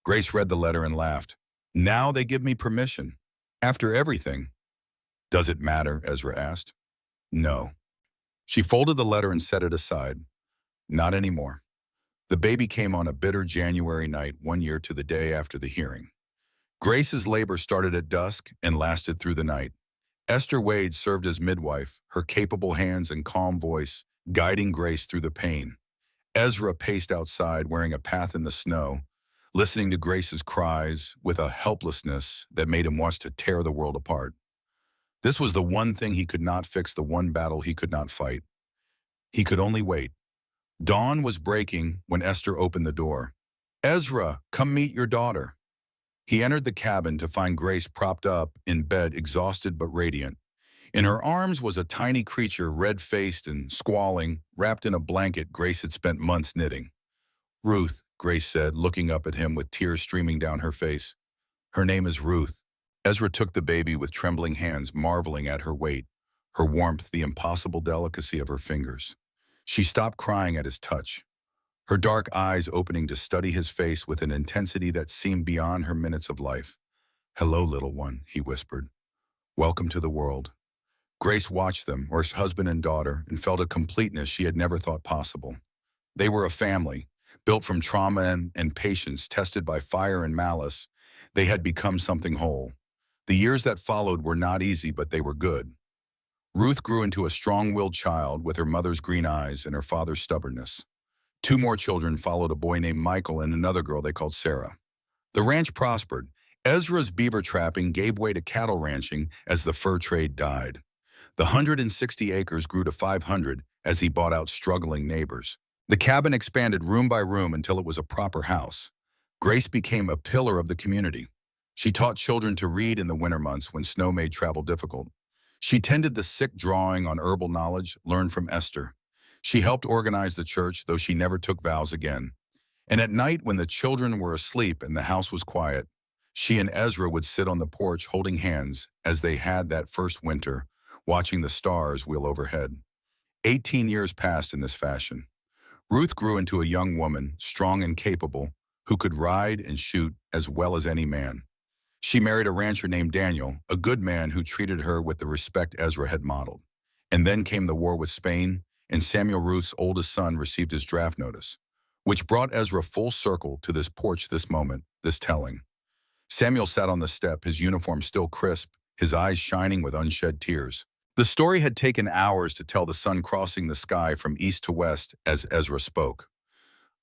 Grace read the letter and laughed. "Now they give me permission. After everything." "Does it matter?" Ezra asked. "No." She folded the letter and set it aside. "Not anymore." The baby came on a bitter January night, 1 year to the day after the hearing. Grace's labor started at dusk and lasted through the night. Esther Wade served as midwife, her capable hands and calm voice guiding Grace through the pain. Ezra paced outside, wearing a path in the snow, listening to Grace's cries with a helplessness that made him want to tear the world apart. This was the one thing he could not fix, the one battle he could not fight. He could only wait. Dawn was breaking when Esther opened the door. "Ezra, come meet your daughter." He entered the cabin to find Grace propped up in bed, exhausted but radiant. In her arms was a tiny creature, red-faced and squalling, wrapped in a blanket Grace had spent months knitting. "Ruth," Grace said, looking up at him with tears streaming down her face. "Her name is Ruth." Ezra took the baby with trembling hands, marveling at her weight, her warmth, the impossible delicacy of her fingers. She stopped crying at his touch, her dark eyes opening to study his face with an intensity that seemed beyond her minutes of life. "Hello, little one," he whispered. "Welcome to the world." Grace watched them, her husband and daughter, and felt a completeness she had never thought possible. They were a family, built from trauma and patience, tested by fire and malice. They had become something whole. The years that followed were not easy, but they were good. Ruth grew into a strong-willed child with her mother's green eyes and her father's stubbornness. Two more children followed, a boy named Michael and another girl they called Sarah. The ranch prospered. Ezra's beaver trapping gave way to cattle ranching as the fur trade died. The 160 acres grew to 500 as he bought out struggling neighbors. The cabin expanded room by room until it was a proper house. Grace became a pillar of the community. She taught children to read in the winter months when snow made travel difficult. She tended the sick, drawing on herbal knowledge learned from Esther. She helped organize the church, though she never took vows again. And at night, when the children were asleep and the house was quiet, she and Ezra would sit on the porch holding hands as they had that first winter, watching the stars wheel overhead. 18 years passed in this fashion. Ruth grew into a young woman, strong and capable, who could ride and shoot as well as any man. She married a rancher named Daniel, a good man who treated her with the respect Ezra had modeled. And then came the war with Spain, and Samuel, Ruth's oldest son, received his draft notice, which brought Ezra full circle to this porch, this moment, this telling. Samuel sat on the step, his uniform still crisp, his eyes shining with unshed tears. The story had taken hours to tell, the sun crossing the sky from east to west as Ezra spoke.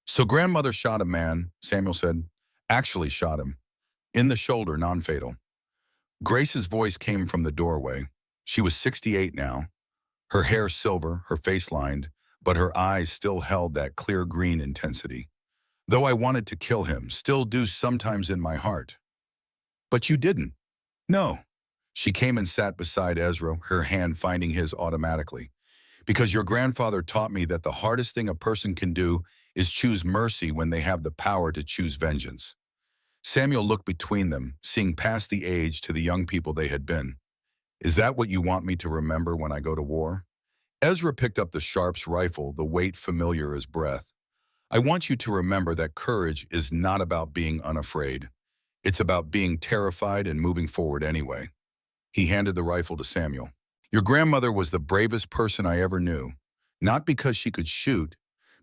"So grandmother shot a man," Samuel said. "Actually shot him. In the shoulder, non-fatal." Grace's voice came from the doorway. She was 68 now, her hair silver, her face lined, but her eyes still held that clear green intensity. "Though I wanted to kill him, still do sometimes in my heart." "But you didn't." "No." She came and sat beside Ezra, her hand finding his automatically. "Because your grandfather taught me that the hardest thing a person can do is choose mercy when they have the power to choose vengeance." Samuel looked between them, seeing past the age to the young people they had been. "Is that what you want me to remember when I go to war?" Ezra picked up the Sharp's rifle, the weight familiar as breath. "I want you to remember that courage is not about being unafraid. It's about being terrified and moving forward anyway." He handed the rifle to Samuel. "Your grandmother was the bravest person I ever knew, not because she could shoot,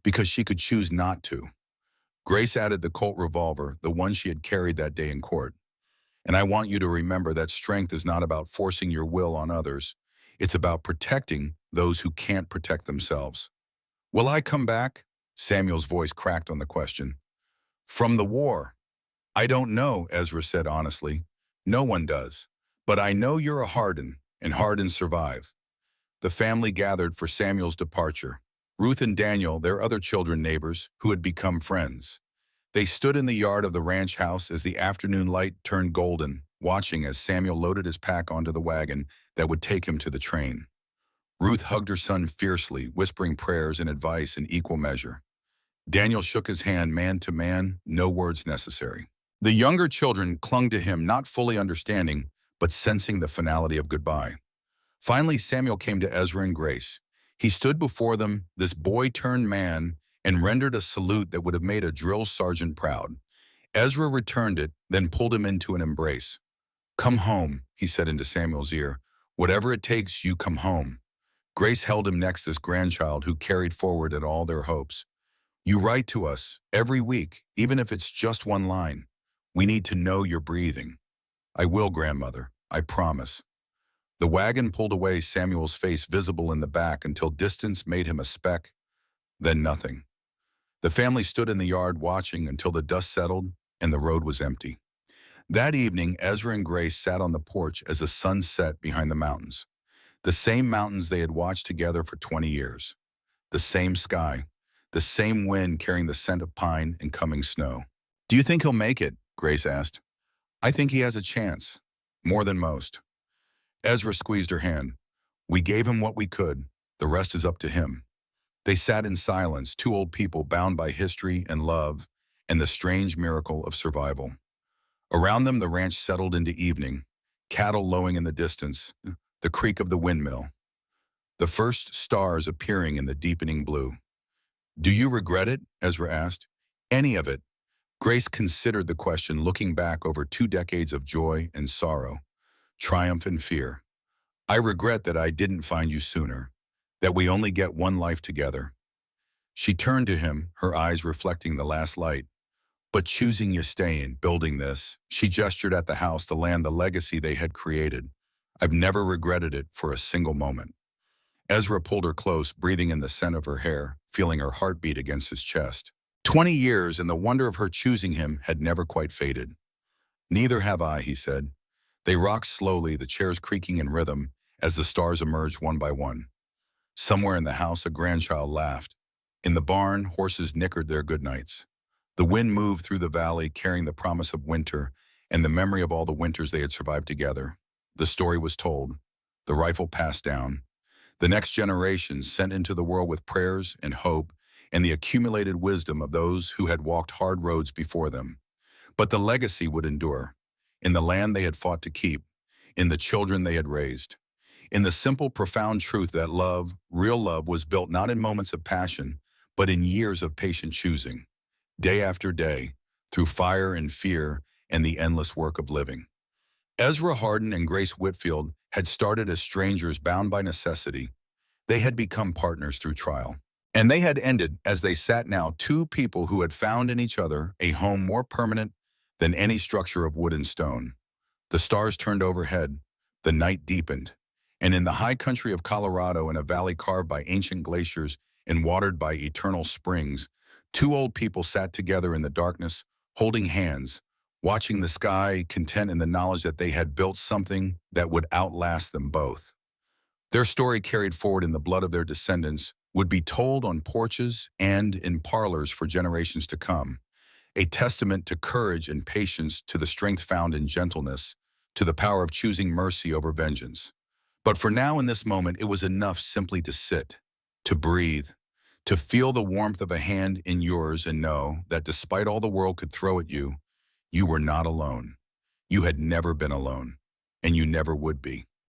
because she could choose not to." Grace added the Colt revolver, the one she had carried that day in court. "And I want you to remember that strength is not about forcing your will on others. It's about protecting those who can't protect themselves." "Will I come back?" Samuel's voice cracked on the question. "From the war?" "I don't know," Ezra said honestly. "No one does. But I know you're a Hardin, and Hardins survive." The family gathered for Samuel's departure. Ruth and Daniel, their other children, neighbors, who had become friends. They stood in the yard of the ranch house as the afternoon light turned golden, watching as Samuel loaded his pack onto the wagon that would take him to the train. Ruth hugged her son fiercely, whispering prayers and advice in equal measure. Daniel shook his hand man to man, no words necessary. The younger children clung to him, not fully understanding, but sensing the finality of goodbye. Finally, Samuel came to Ezra and Grace. He stood before them, this boy-turned-man, and rendered a salute that would have made a drill sergeant proud. Ezra returned it, then pulled him into an embrace. "Come home," he said into Samuel's ear. "Whatever it takes, you come home." Grace held him next, this grandchild who carried forward at all their hopes. "You write to us every week, even if it's just one line. We need to know you're breathing." "I will, grandmother. I promise." The wagon pulled away, Samuel's face visible in the back until distance made him a speck, then nothing. The family stood in the yard watching until the dust settled and the road was empty. That evening, Ezra and Grace sat on the porch as the sun set behind the mountains. The same mountains they had watched together for 20 years. The same sky, the same wind carrying the scent of pine and coming snow. "Do you think he'll make it?" Grace asked. "I think he has a chance. More than most." Ezra squeezed her hand. We gave him what we could. The rest is up to him. They sat in silence, two old people bound by history and love and the strange miracle of survival. Around them, the ranch settled into evening, cattle lowing in the distance, the creak of the windmill, the first stars appearing in the deepening blue. Do you regret it? Ezra asked. Any of it. Grace considered the question, looking back over 2 decades of joy and sorrow, triumph and fear. I regret that I didn't find you sooner, that we only get one life together. She turned to him, her eyes reflecting the last light. But choosing you staying, building this, she gestured at the house, the land, the legacy they had created. I've never regretted it for a single moment. Ezra pulled her close, breathing in the scent of her hair, feeling her heartbeat against his chest. 20 years and the wonder of her choosing him had never quite faded. Neither have I, he said. They rocked slowly, the chairs creaking in rhythm as the stars emerged one by one. Somewhere in the house, a grandchild laughed. In the barn, horses nickered their goodnights. The wind moved through the valley, carrying the promise of winter and the memory of all the winters they had survived together. The story was told, the rifle passed down, the next generation sent into the world with prayers and hope and the accumulated wisdom of those who had walked hard roads before them. But the legacy would endure, in the land they had fought to keep, in the children they had raised, in the simple, profound truth that love, real love, was built not in moments of passion, but in years of patient choosing, day after day, through fire and fear and the endless work of living. Ezra Hardin and Grace Whitfield had started as strangers bound by necessity. They had become partners through trial. And they had ended as they sat now, two people who had found in each other a home more permanent than any structure of wood and stone. The stars turned overhead, the night deepened, and in the high country of Colorado, in a valley carved by ancient glaciers and watered by eternal springs, two old people sat together in the darkness, holding hands, watching the sky, content in the knowledge that they had built something that would outlast them both. Their story, carried forward in the blood of their descendants, would be told on porches and in parlors for generations to come, a testament to courage and patience, to the strength found in gentleness, to the power of choosing mercy over vengeance. But for now, in this moment, it was enough simply to sit, to breathe, to feel the warmth of a hand in yours and know that despite all the world could throw at you, you were not alone. You had never been alone, and you never would be.